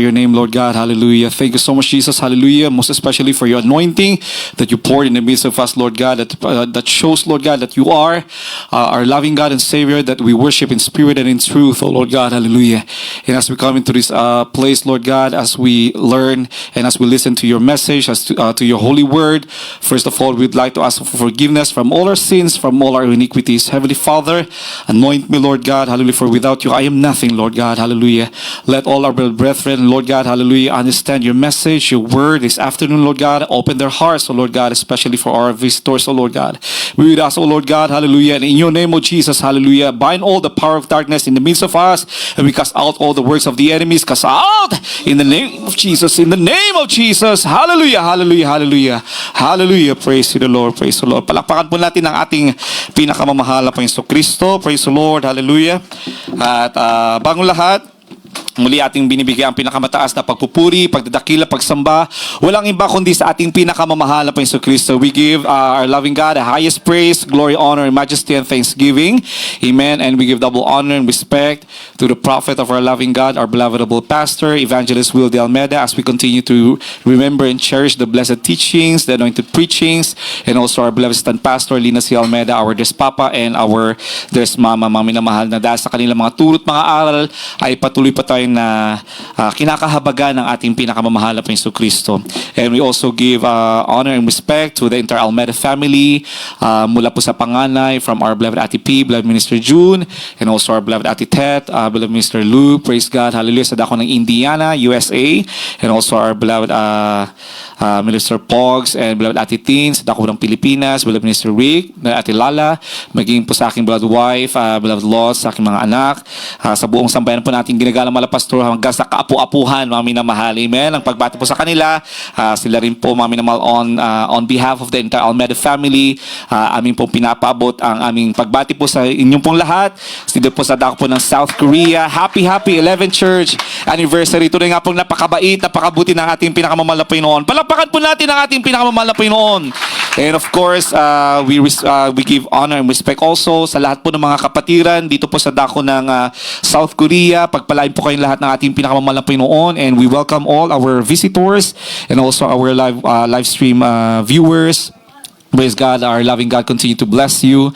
Your name, Lord God, hallelujah. Thank you so much, Jesus, hallelujah. Most especially for your anointing that you poured in the midst of us, Lord God, that shows, Lord God, that you are our loving God and Savior, that we worship in spirit and in truth, oh Lord God, hallelujah. And as we come into this place, Lord God, as we learn and as we listen to your message, as to your holy word, first of all, we'd like to ask for forgiveness from all our sins, from all our iniquities. Heavenly Father, anoint me, Lord God, hallelujah, for without you I am nothing, Lord God, hallelujah. Let all our brethren, Lord God, hallelujah, understand your message, your word this afternoon, Lord God. Open their hearts, oh Lord God, especially for our visitors, oh Lord God. We would ask, oh Lord God, hallelujah, and in your name, oh Jesus, hallelujah, bind all the power of darkness in the midst of us, and we cast out all the works of the enemies, cast out in the name of Jesus, in the name of Jesus, hallelujah, hallelujah, hallelujah, hallelujah, praise to the Lord, praise the Lord. Palakpakan po natin ang ating pinakamamahal na Panginoong Kristo, praise the Lord, hallelujah. At bagong lahat, muli ating binibigay ang pinakamataas na pagpupuri, pagdadakila, pagsamba. Walang iba kundi sa ating pinakamamahal na Panginoong Kristo. We give our loving God the highest praise, glory, honor, and majesty, and thanksgiving. Amen. And we give double honor and respect to the prophet of our loving God, our beloved pastor, Evangelist Will de Almeida, as we continue to remember and cherish the blessed teachings, the anointed preachings, and also our beloved stand pastor, Lina C. Almeida, our Des Papa, and our Des Mama, mami na mahal, na dahil sa kanilang mga turot, mga aral, ay patuloy pa tayo na kinakahabagan ng ating pinakamamahal na Panginoong Kristo. And we also give honor and respect to the entire Almeida family, mula po sa panganay, from our beloved Ate P, beloved Minister June, and also our beloved Ate Tet, beloved Minister Lou, praise God, hallelujah, sa dako ng Indiana, USA, and also our beloved Minister Pogs, and beloved Ate Tin, sa dako ng Pilipinas, beloved Minister Rick, Ate Lala, maging po sa aking beloved wife, beloved Lost, sa aking mga anak, sa buong sambayan po natin ginagalang malapas Pastor, hanggang sa kaapu-apuhan, mga minamahal. Amen. Ang pagbati po sa kanila, sila rin po, mga minamahal, on behalf of the entire Almeida family, aming pong pinapaabot ang aming pagbati po sa inyong pong lahat. Dito po sa dako po ng South Korea. Happy 11th Church Anniversary. Ito rin nga pong napakabait, napakabuti ng ating pinakamamahal na Panginoon. Palakpakan po natin ang ating pinakamamahal na Panginoon. And of course, we give honor and respect also sa lahat po ng mga kapatiran dito po sa dako ng South Korea. Pagpalain po kayong lahat ng ating pinakamamahal na Panginoon, and we welcome all our visitors and also our live stream viewers. Praise God, our loving God continue to bless you.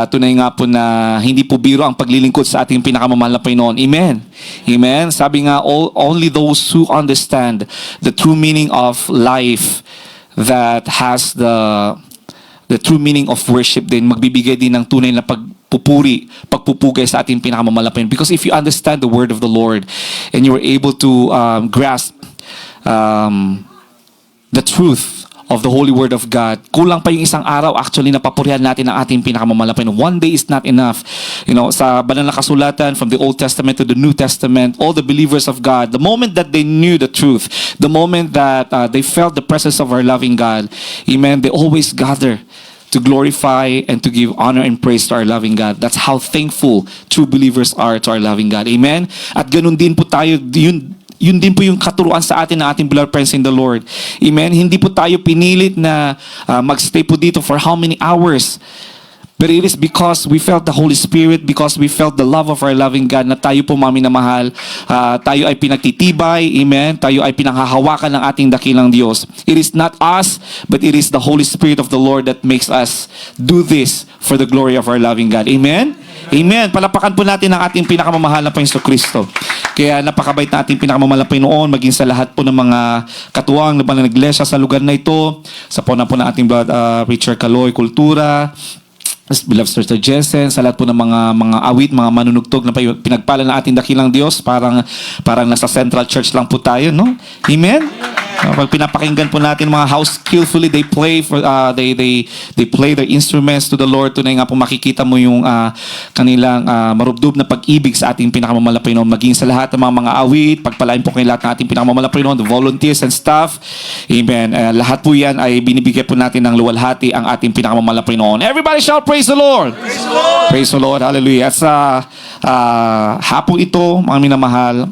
Tunay nga po na hindi po biro ang paglilingkod sa ating pinakamamahal na Panginoon. Amen. Amen. Sabi nga, only those who understand the true meaning of life, that has the true meaning of worship, din magbibigay din ng tunay na pagpupugay sa ating pinakamamahal na Panginoon. Because if you understand the word of the Lord and you are able to grasp the truth of the holy word of God, kulang pa yung isang araw actually na papurihan natin ang ating pinakamamahal na Panginoon. One day is not enough. You know, sa banal na kasulatan, from the Old Testament to the New Testament, all the believers of God, the moment that they knew the truth, the moment that they felt the presence of our loving God, amen, they always gather to glorify and to give honor and praise to our loving God. That's how thankful true believers are to our loving God. Amen? At ganun din po tayo, yun din po yung katuruan sa atin ng ating beloved friends in the Lord. Amen? Hindi po tayo pinilit na magstay po dito for how many hours. But it is because we felt the Holy Spirit, because we felt the love of our loving God, na tayo po, mami na mahal, tayo ay pinagtitibay, amen? Tayo ay pinanghahawakan ng ating dakilang Diyos. It is not us, but it is the Holy Spirit of the Lord that makes us do this for the glory of our loving God. Amen? Amen. Palapakan po natin ang ating pinakamamahal na Panginoong Kristo. Kaya napakabait na ating pinakamamahal na Panginoon, maging sa lahat po ng mga katuwang ng iglesia sa lugar na ito, sa po ng ating Richard Caloy Kultura, beloved Sister Jessen, sa lahat po ng mga awit, mga manunugtog na pinagpala ng ating dakilang Diyos, parang nasa Central Church lang po tayo, no? Amen? Pag pinapakinggan po natin mga how skillfully they play for they play their instruments to the Lord, tunay nga po makikita mo yung kanilang marubdob na pag-ibig sa ating pinakamamahal na Panginoon. Maging sa lahat ng mga awit, pagpalain po kayo lahat ng ating pinakamamahal na Panginoon, the volunteers and staff. Amen. Lahat po yan ay binibigay po natin ng luwalhati ang ating pinakamamahal na Panginoon. Everybody shout praise the Lord. Praise the Lord. Praise the Lord. Hallelujah. At sa hapong ito, mga minamahal,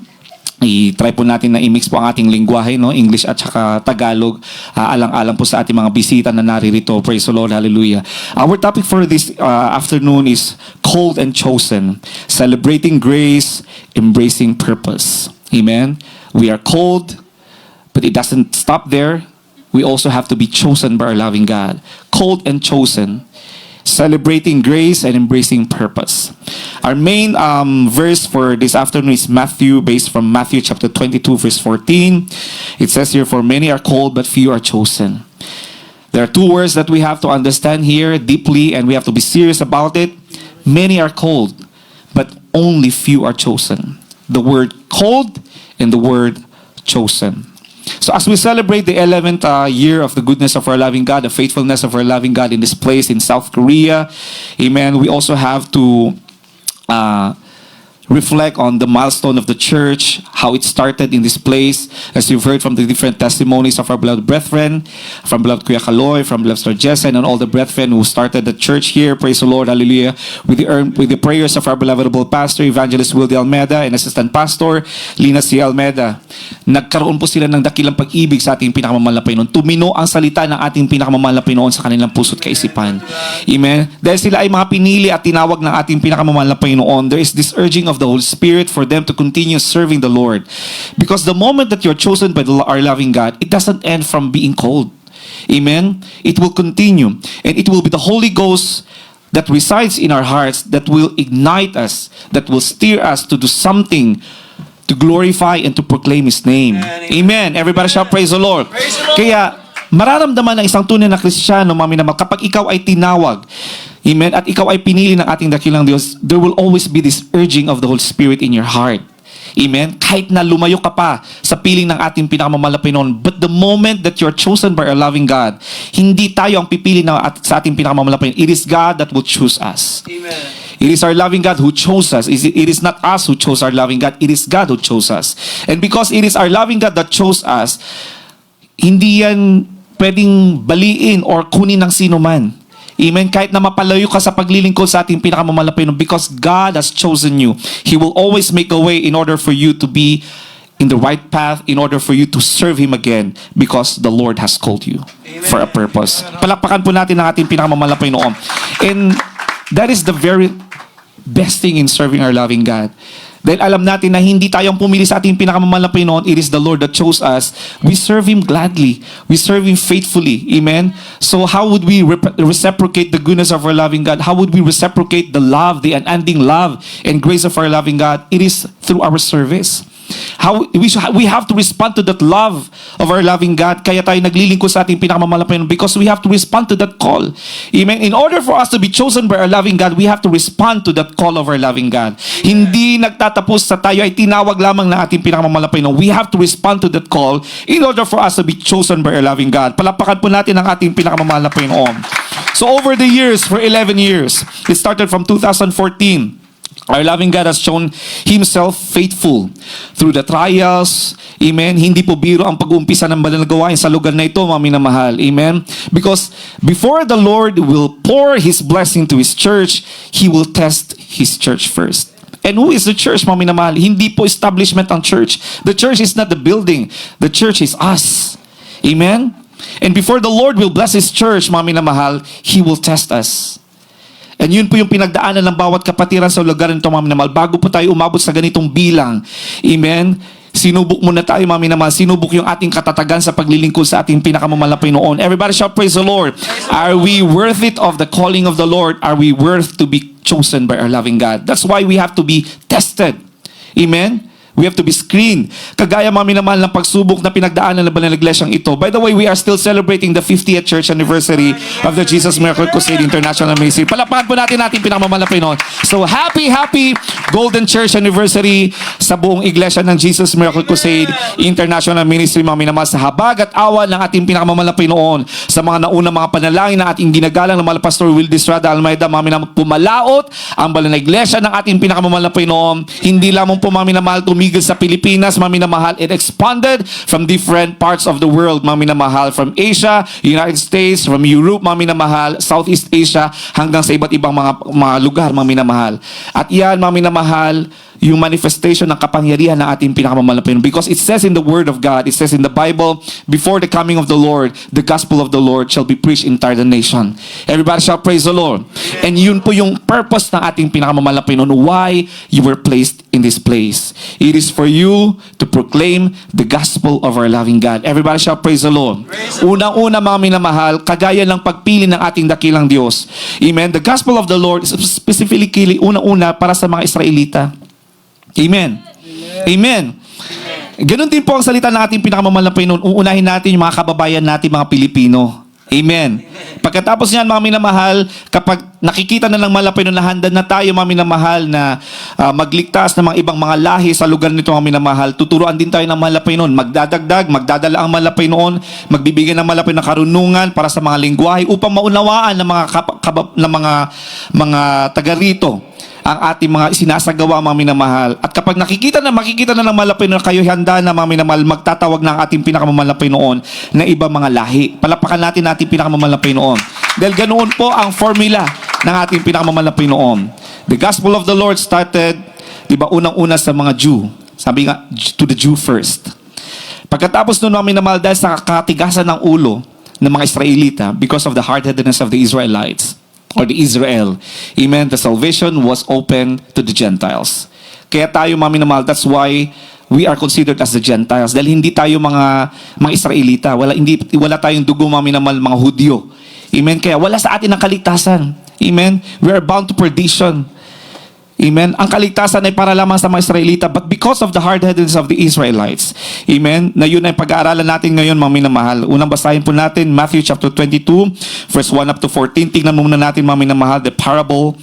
i-try po natin na i-mix po ang ating lingwahe, no? English at saka Tagalog, alang-alang po sa ating mga bisita na naririto. Praise the Lord, hallelujah. Our topic for this afternoon is Called and Chosen, Celebrating Grace, Embracing Purpose. Amen. We are called, but it doesn't stop there. We also have to be chosen by our loving God. Called and chosen. Celebrating grace and embracing purpose. Our main verse for this afternoon is Matthew, based from Matthew chapter 22, verse 14. It says here, "For many are called, but few are chosen." There are two words that we have to understand here deeply, and we have to be serious about it. Many are called, but only few are chosen. The word called and the word chosen. So as we celebrate the 11th year of the goodness of our loving God, the faithfulness of our loving God in this place in South Korea, amen, we also have to reflect on the milestone of the church, how it started in this place, as you've heard from the different testimonies of our beloved brethren, from beloved Kuya Kaloy, from beloved Sir Jessen, and all the brethren who started the church here. Praise the Lord, hallelujah. With the prayers of our beloved pastor, Evangelist Will de Almeida, and Assistant Pastor, Lina C. Almeida. Nagkaroon po sila ng dakilang pag-ibig sa ating pinakamamahal na Panginoon. Tumino ang salita ng ating pinakamamahal na Panginoon sa kanilang puso't kaisipan. Amen. Dahil sila ay mga pinili at tinawag ng ating pinakamamahal na Panginoon, there is this urging of the Holy Spirit for them to continue serving the Lord. Because the moment that you're chosen by our loving God, it doesn't end from being called. Amen? It will continue. And it will be the Holy Ghost that resides in our hearts that will ignite us, that will steer us to do something to glorify and to proclaim His name. Amen. Everybody shall praise the Lord. Kaya, mararamdaman ng isang tunay na Kristiyano, kapag ikaw ay tinawag, amen, at ikaw ay pinili ng ating dakilang Diyos, there will always be this urging of the Holy Spirit in your heart. Amen? Kahit na lumayo ka pa sa piling ng ating pinakamamahal na Panginoon, but the moment that you're chosen by our loving God, hindi tayo ang pipili sa ating pinakamamahal na Panginoon. It is God that will choose us. Amen. It is our loving God who chose us. It is not us who chose our loving God. It is God who chose us. And because it is our loving God that chose us, hindi yan pwedeng baliin or kunin ng sino man. Amen. Kahit na mapalayo ka sa paglilingkod sa ating pinakamamahal na Panginoon, because God has chosen you, He will always make a way in order for you to be in the right path, in order for you to serve Him again, because the Lord has called you. Amen. For a purpose. Palakpakan po natin ang ating pinakamamahal na Panginoon. And that is the very best thing in serving our loving God. Dahil alam natin na hindi tayong pumili sa ating pinakamamahal na Panginoon, it is the Lord that chose us. We serve Him gladly. We serve Him faithfully. Amen? So how would we reciprocate the goodness of our loving God? How would we reciprocate the love, the unending love and grace of our loving God? It is through our service. We have to respond to that love of our loving God. Kaya tayo naglilingkod sa ating pinakamamahal na Panginoon, because we have to respond to that call. Amen. In order for us to be chosen by our loving God, we have to respond to that call of our loving God. Hindi nagtatapos sa tayo ay tinawag lamang ng ating pinakamamahal na Panginoon. We have to respond to that call in order for us to be chosen by our loving God. Palakpakan po natin ang ating pinakamamahal na Panginoon. So over the years, for 11 years, it started from 2014. Our loving God has shown Himself faithful through the trials. Amen. Hindi po biro ang pag-uumpisa ng banal na gawain sa lugar na ito, mga minamahal. Amen. Because before the Lord will pour His blessing to His church, He will test His church first. And who is the church, mga minamahal? Hindi po establishment ang church. The church is not the building. The church is us. Amen. And before the Lord will bless His church, mga minamahal, He will test us. And yun po yung pinagdaanan ng bawat kapatiran sa lugar nito, mga minamahal. Bago po tayo umabot sa ganitong bilang. Amen? Sinubok muna tayo, mga minamahal. Sinubok yung ating katatagan sa paglilingkod sa ating pinakamamahal na Panginoon. Everybody shall praise the Lord. Are we worth it of the calling of the Lord? Are we worth to be chosen by our loving God? That's why we have to be tested. Amen? We have to be screened. Kagaya, mga minamahal, ng pagsubok na pinagdaanan ng banal na iglesyang ito. By the way, we are still celebrating the 50th church anniversary of the Jesus Miracle Crusade International Ministry. Palakpakan po natin pinakamamahal na Panginoon. So, happy Golden Church Anniversary sa buong iglesia ng Jesus Miracle Crusade International Ministry, mga minamahal, sa habag at awa ng ating pinakamamahal na Panginoon, sa mga naunang mga panalangin na ating ginagalang ng mahal Pastor Will Distrada Almeida, mga minamahal, pumalaot ang banal na iglesia ng ating pinakamamahal na Panginoon. Hindi lamang po, mga minamahal, tumigil sa Pilipinas, mga minamahal, it expanded from different parts of the world, mga minamahal, from Asia, United States, from Europe, mga minamahal, Southeast Asia, hanggang sa iba't ibang mga lugar, mga minamahal. At yan, mga minamahal, yung manifestation ng kapangyarihan ng ating pinakamamahal na Panginoon. Because it says in the Word of God, it says in the Bible, before the coming of the Lord, the gospel of the Lord shall be preached in entire the nation. Everybody shall praise the Lord. And yun po yung purpose ng ating pinakamamahal na Panginoon, why you were placed in this place. It is for you to proclaim the gospel of our loving God. Everybody shall praise the Lord. Unang-una mga minamahal, kagaya ng pagpili ng ating dakilang Diyos. Amen. The gospel of the Lord is specifically unang-una para sa mga Israelita. Amen. Amen. Ganon din po ang salita ng ating pinakamamahal na Panginoon. Uunahin natin yung mga kababayan natin, mga Pilipino. Amen. Pagkatapos niyan, mga minamahal, kapag nakikita na ng mahal na Panginoon na handa na tayo, mga minamahal, na magligtas ng mga ibang mga lahi sa lugar nito, mga minamahal, tuturuan din tayo ng mahal na Panginoon. Magdadagdag, magdadala ang mahal na Panginoon, magbibigay ng mahal na Panginoon ng karunungan para sa mga lingwahe upang maunawaan ng mga taga rito ang ating mga sinasagawa, mga minamahal. At kapag makikita na ng mahal na Panginoon, kayo handa na, mga minamahal, magtatawag ng ating pinakamamahal na Panginoon na ibang mga lahi. Palapakan natin ating pinakamamahal na Panginoon. Dahil ganoon po ang formula ng ating pinakamamahal na Panginoon. The gospel of the Lord started, diba, unang-una sa mga Jew. Sabi nga, to the Jew first. Pagkatapos nun, mga minamahal, dahil sa katigasan ng ulo ng mga Israelita, because of the hard-headedness of the Israelites, or the Israel. Amen. The salvation was open to the Gentiles. Kaya tayo, mga minamahal, that's why we are considered as the Gentiles. Dahil hindi tayo mga Israelita. Wala tayong dugo, mga minamahal, mga Hudyo. Amen. Kaya wala sa atin ang kaligtasan. Amen. We are bound to perdition. Amen. Ang kaligtasan ay para lamang sa mga Israelita, but because of the hard-headedness of the Israelites. Amen. Na yun ay pag-aaralan natin ngayon, mga minamahal. Unang basahin po natin, Matthew chapter 22, verse 1 up to 14. Tingnan muna natin, mga minamahal, the parable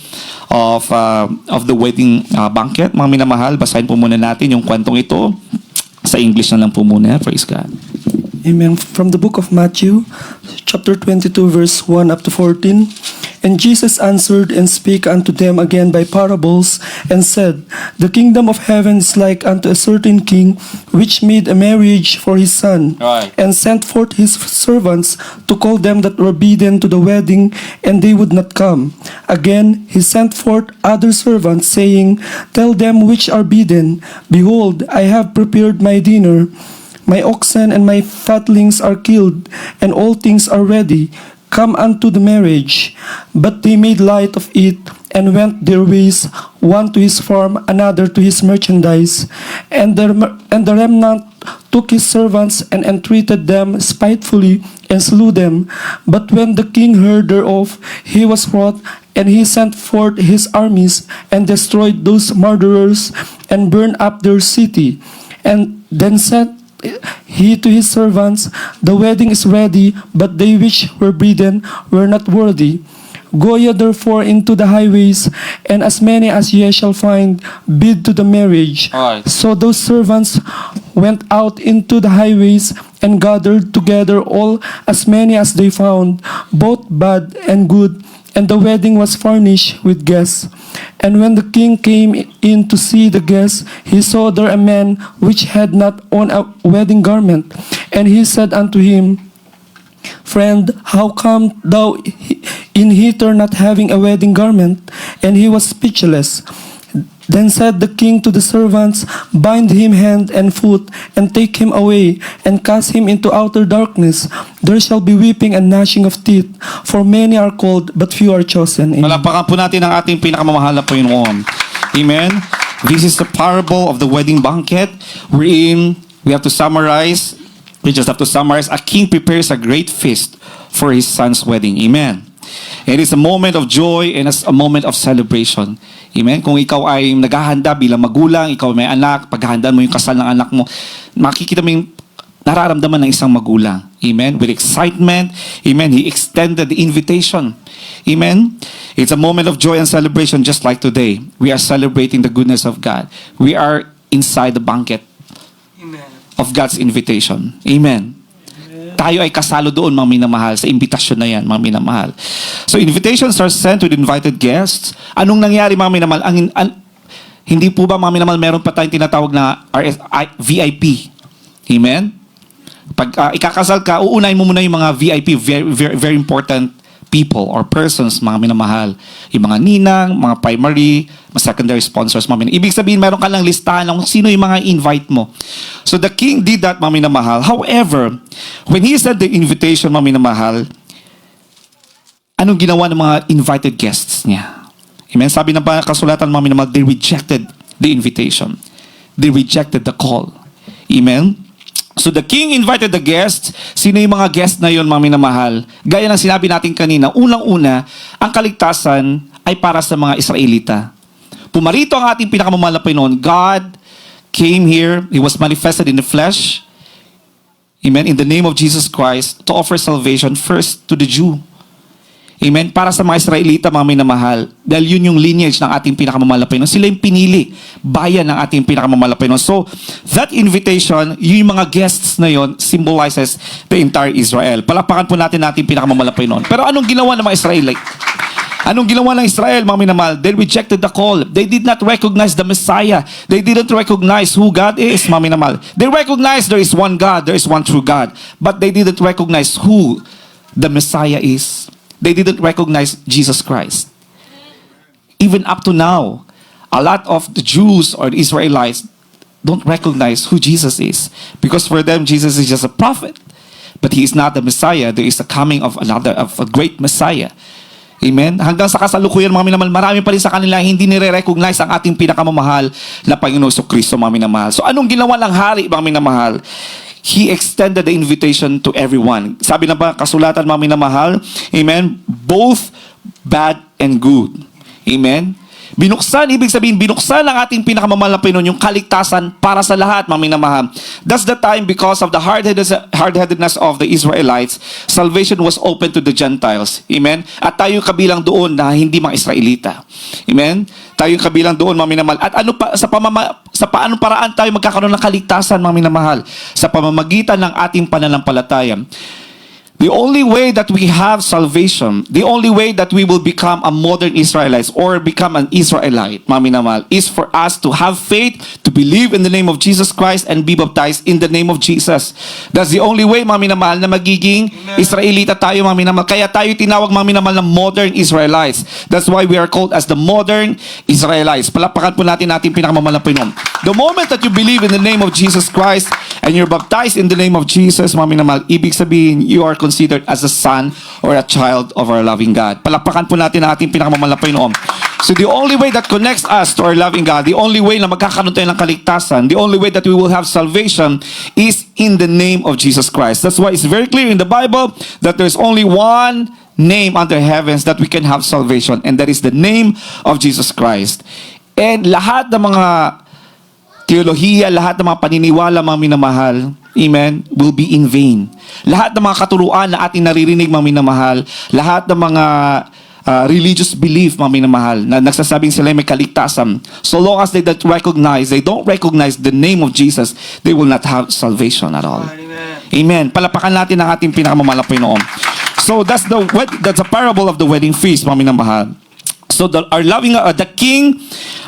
of the wedding banquet. Mga minamahal, basahin po muna natin yung kwentong ito. Sa English na lang po muna. Praise God. Amen. From the book of Matthew, chapter 22, verse 1 up to 14. And Jesus answered and spake unto them again by parables, and said, The kingdom of heaven is like unto a certain king, which made a marriage for his son, Right. and sent forth his servants to call them that were bidden to the wedding, and they would not come. Again he sent forth other servants, saying, Tell them which are bidden, Behold, I have prepared my dinner. My oxen and my fatlings are killed, and all things are ready. Come unto the marriage. But they made light of it, and went their ways, one to his farm, another to his merchandise. And the remnant took his servants, and entreated them spitefully, and slew them. But when the king heard thereof, he was wroth, and he sent forth his armies, and destroyed those murderers, and burned up their city. And then said he to his servants, The wedding is ready, but they which were bidden were not worthy. Go ye therefore into the highways, and as many as ye shall find, bid to the marriage. Alright. So those servants went out into the highways, and gathered together all as many as they found, both bad and good. And the wedding was furnished with guests. And when the king came in to see the guests, he saw there a man which had not on a wedding garment. And he said unto him, Friend, how come thou in hither not having a wedding garment? And he was speechless. Then said the king to the servants, Bind him hand and foot, and take him away, and cast him into outer darkness. There shall be weeping and gnashing of teeth, for many are called, but few are chosen. Amen. Palapakan po natin ang ating pinakamamahal na Panginoon. Amen. This is the parable of the wedding banquet, wherein we have to summarize. We just have to summarize. A king prepares a great feast for his son's wedding. Amen. It is a moment of joy and a moment of celebration. Amen. Kung ikaw ay naghahanda bilang magulang, ikaw may anak, paghahandaan mo yung kasal ng anak mo, makikita mo yung nararamdaman ng isang magulang. Amen. With excitement. Amen. He extended the invitation. Amen. It's a moment of joy and celebration just like today. We are celebrating the goodness of God. We are inside the banquet of God's invitation. Amen. Tayo ay kasalo doon, mga minamahal, sa imbitasyon na yan, mga minamahal. So invitations are sent to the invited guests. Anong nangyari, mga minamahal? Hindi po ba, mga minamahal, meron pa tayong tinatawag na VIP? Amen? Pag ikakasal ka, uunahin mo muna yung mga VIP, very, very, very important people or persons, mga minamahal. Yung mga ninang, mga primary, mga secondary sponsors, mga minamahal. Ibig sabihin, meron ka lang listahan ng sino yung mga invite mo. So the king did that, mga minamahal. However, when he sent the invitation, mga minamahal, anong ginawa ng mga invited guests niya? Amen? Sabi ng kasulatan, mga minamahal, they rejected the invitation. They rejected the call. Amen? So the king invited the guests. Sino yung mga guest na yun, mga minamahal? Gaya ng sinabi natin kanina, unang-una, ang kaligtasan ay para sa mga Israelita. Pumarito ang ating pinakamamahal na Panginoon. God came here. He was manifested in the flesh. Amen? In the name of Jesus Christ, to offer salvation first to the Jew. Amen? Para sa mga Israelita, mga minamahal. Dahil yun yung lineage ng ating pinakamamahal na Panginoon. Sila yung pinili, bayan ng ating pinakamamahal na Panginoon. So, that invitation, yung mga guests na yun, symbolizes the entire Israel. Palapakan po natin ating pinakamamahal na Panginoon. Pero anong ginawa ng mga Israelite? Anong ginawa ng Israel, mga minamahal? They rejected the call. They did not recognize the Messiah. They didn't recognize who God is, mga minamahal. They recognized there is one God, there is one true God. But they didn't recognize who the Messiah is. They didn't recognize Jesus Christ. Even up to now, a lot of the Jews or the Israelites don't recognize who Jesus is. Because for them, Jesus is just a prophet. But he is not the Messiah. There is a coming of a great Messiah. Amen? Hanggang sa kasalukuyan, mga minamahal, marami pa rin sa kanila hindi nire-recognize ang ating pinakamamahal na Panginoon Kristo, mga minamahal. So anong ginawa ng hari, mga minamahal? He extended the invitation to everyone. Sabi na ba, kasulatan, mga minamahal, amen, both bad and good. Amen? Binuksan, ibig sabihin, binuksan ang ating pinakamamahal na Panginoon yung kaligtasan para sa lahat, mga minamahal. That's the time, because of the hard-headedness of the Israelites, salvation was open to the Gentiles. Amen? At tayo kabilang doon na hindi mga Israelita. Amen? Tayo kabilang doon, mga minamahal. At ano pa, sa paanong paraan tayo magkakaroon ng kaligtasan, mga minamahal? Sa pamamagitan ng ating pananampalataya. The only way that we have salvation, the only way that we will become a modern Israelite or become an Israelite, mga minamahal, is for us to have faith, to believe in the name of Jesus Christ and be baptized in the name of Jesus. That's the only way, mga minamahal, na magiging Israelita tayo, mga minamahal. Kaya tayo tinawag, mga minamahal, na modern Israelites. That's why we are called as the modern Israelites. Palapakan po natin ating pinakamamahal na Panginoon. The moment that you believe in the name of Jesus Christ and you're baptized in the name of Jesus, mga minamahal, ibig sabihin, you are considered as a son or a child of our loving God. Palakpakan po natin ang ating pinakamamahal na Panginoon. So the only way that connects us to our loving God, the only way na magkakaroon tayo ng kaligtasan, the only way that we will have salvation is in the name of Jesus Christ. That's why it's very clear in the Bible that there's only one name under heavens that we can have salvation, and that is the name of Jesus Christ. And lahat ng mga teolohiya, lahat ng mga paniniwala, mga minamahal, amen, will be in vain. Lahat ng mga katuruan na ating naririnig, mga minamahal, lahat ng mga religious belief, mga minamahal, na nagsasabing sila may kaligtasan, so long as they don't recognize the name of Jesus, they will not have salvation at all. Amen. Palapakan natin ang ating pinakamamahal na Panginoon. So that's the parable of the wedding feast, mga minamahal. So the king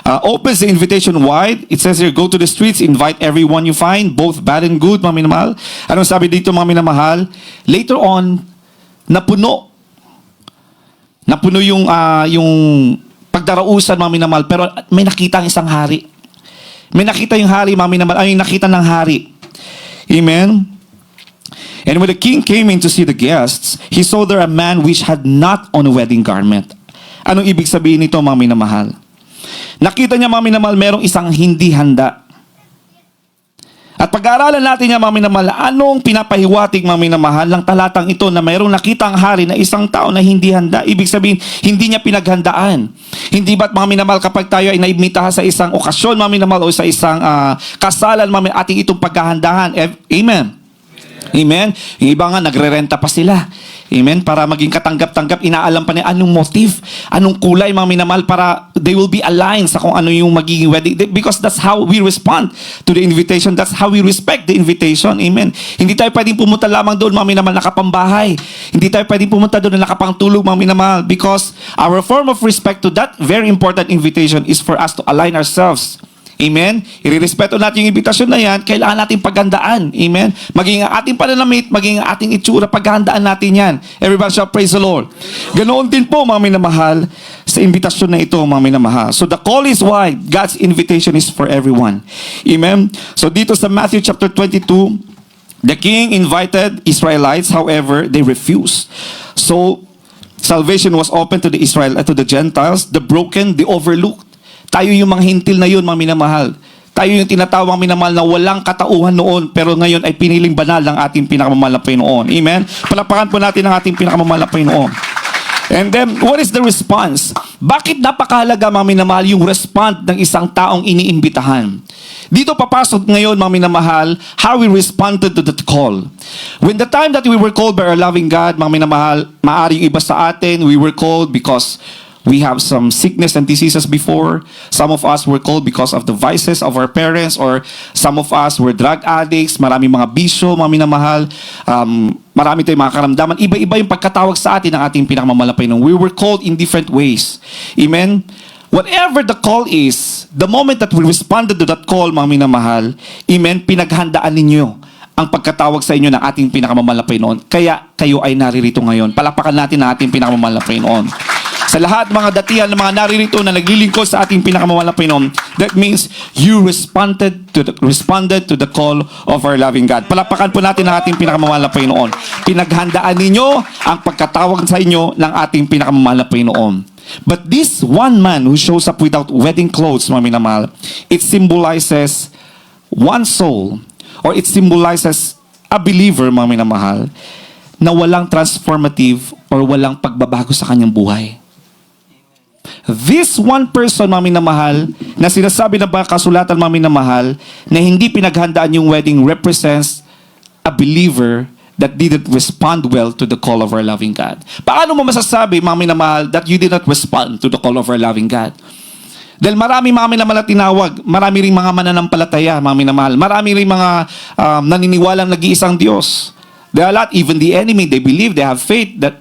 opens the invitation wide. It says here, go to the streets, invite everyone you find, both bad and good, mga minamahal. Anong sabi dito, mga minamahal? Later on, napuno yung pagdarausan, mga minamahal. Pero may nakita ang isang hari. May nakita yung hari, mga minamahal. Ay, nakita ng hari. Amen? And when the king came in to see the guests, he saw there a man which had not on a wedding garment. Anong ibig sabihin nito, mga minamahal? Nakita niya, mga minamahal, merong isang hindi handa. At pag-aaralan natin niya, mga minamahal, anong pinapahiwatig, mga minamahal, ng talatang ito na mayroong nakitang hari na isang tao na hindi handa. Ibig sabihin, hindi niya pinaghandaan. Hindi ba't, mga minamahal, kapag tayo ay naimitahan sa isang okasyon, mga minamahal, o sa isang kasalan, mga minamahal, ating itong paghahandahan. Amen. Amen. Yung iba nga, nagre-renta pa sila. Amen. Para maging katanggap-tanggap, inaalam pa niya anong motif, anong kulay, mga minamahal, para they will be aligned sa kung ano yung magiging wedding. Because that's how we respond to the invitation. That's how we respect the invitation. Amen. Hindi tayo pwedeng pumunta lamang doon, mga minamahal, nakapambahay. Hindi tayo pwedeng pumunta doon na nakapangtulog, mga minamahal. Because our form of respect to that very important invitation is for us to align ourselves. Amen? Irerespeto natin yung imbitasyon na yan, kailangan natin paghandaan. Amen? Maging ang ating pananamit, maging ang ating itsura, paghandaan natin yan. Everybody shall praise the Lord. Ganoon din po, mga minamahal, sa imbitasyon na ito, mga minamahal. So the call is wide. God's invitation is for everyone. Amen? So dito sa Matthew chapter 22, the king invited Israelites, however, they refused. So salvation was open to the to the Gentiles, the broken, the overlooked. Tayo yung mga hintil na yun, mga minamahal. Tayo yung tinatawang minamahal na walang katauhan noon, pero ngayon ay piniling banal ng ating pinakamamahal na Panginoon. Amen? Palapakan po natin ang ating pinakamamahal na Panginoon. And then, what is the response? Bakit napakahalaga, mga minamahal, yung respond ng isang taong iniimbitahan? Dito papasok ngayon, mga minamahal, how we responded to that call. When the time that we were called by our loving God, mga minamahal, maaring iba sa atin, we were called because we have some sickness and diseases before. Some of us were called because of the vices of our parents, or some of us were drug addicts, marami mga bisyo, mga minamahal, marami tayong mga karamdaman. Iba-iba yung pagkatawag sa atin ng ating pinakamalapay nung. We were called in different ways. Amen? Whatever the call is, the moment that we responded to that call, mga minamahal, amen, pinaghandaan ninyo ang pagkatawag sa inyo ng ating pinakamamalapay noon. Kaya kayo ay naririto ngayon. Palapakan natin ang ating pinakamamalapay noon. Sa lahat mga datihan ng mga naririto na naglilingkod sa ating pinakamamalapay noon, that means you responded to the call of our loving God. Palapakan po natin ang ating pinakamamalapay noon. Pinaghandaan ninyo ang pagkatawag sa inyo ng ating pinakamamalapay noon. But this one man who shows up without wedding clothes, mga minamahal, it symbolizes one soul, or it symbolizes a believer, mga minamahal, na walang transformative or walang pagbabago sa kanyang buhay. This one person, mga minamahal, na sinasabi na ba kasulatan, mga minamahal, na hindi pinaghandaan yung wedding represents a believer that didn't respond well to the call of our loving God. Paano mo masasabi, mga minamahal, that you did not respond to the call of our loving God? Dahil marami mga minamahal na tinawag, marami ring mga mananampalataya, mga minamahal, marami ring mga naniniwalang nag-iisang Diyos. There are a lot, even the enemy, they believe, they have faith that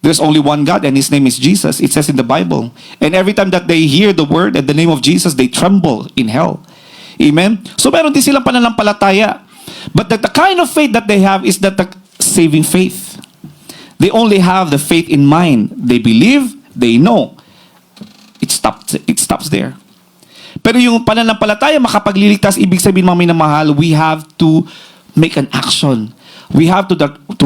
there's only one God and His name is Jesus. It says in the Bible. And every time that they hear the word and the name of Jesus, they tremble in hell. Amen? So meron din silang pananampalataya. But the kind of faith that they have is that the saving faith. They only have the faith in mind. They believe, they know. It stops there. Pero yung pananampalataya, makapagliligtas, ibig sabihin, mga minamahal, we have to make an action. We have to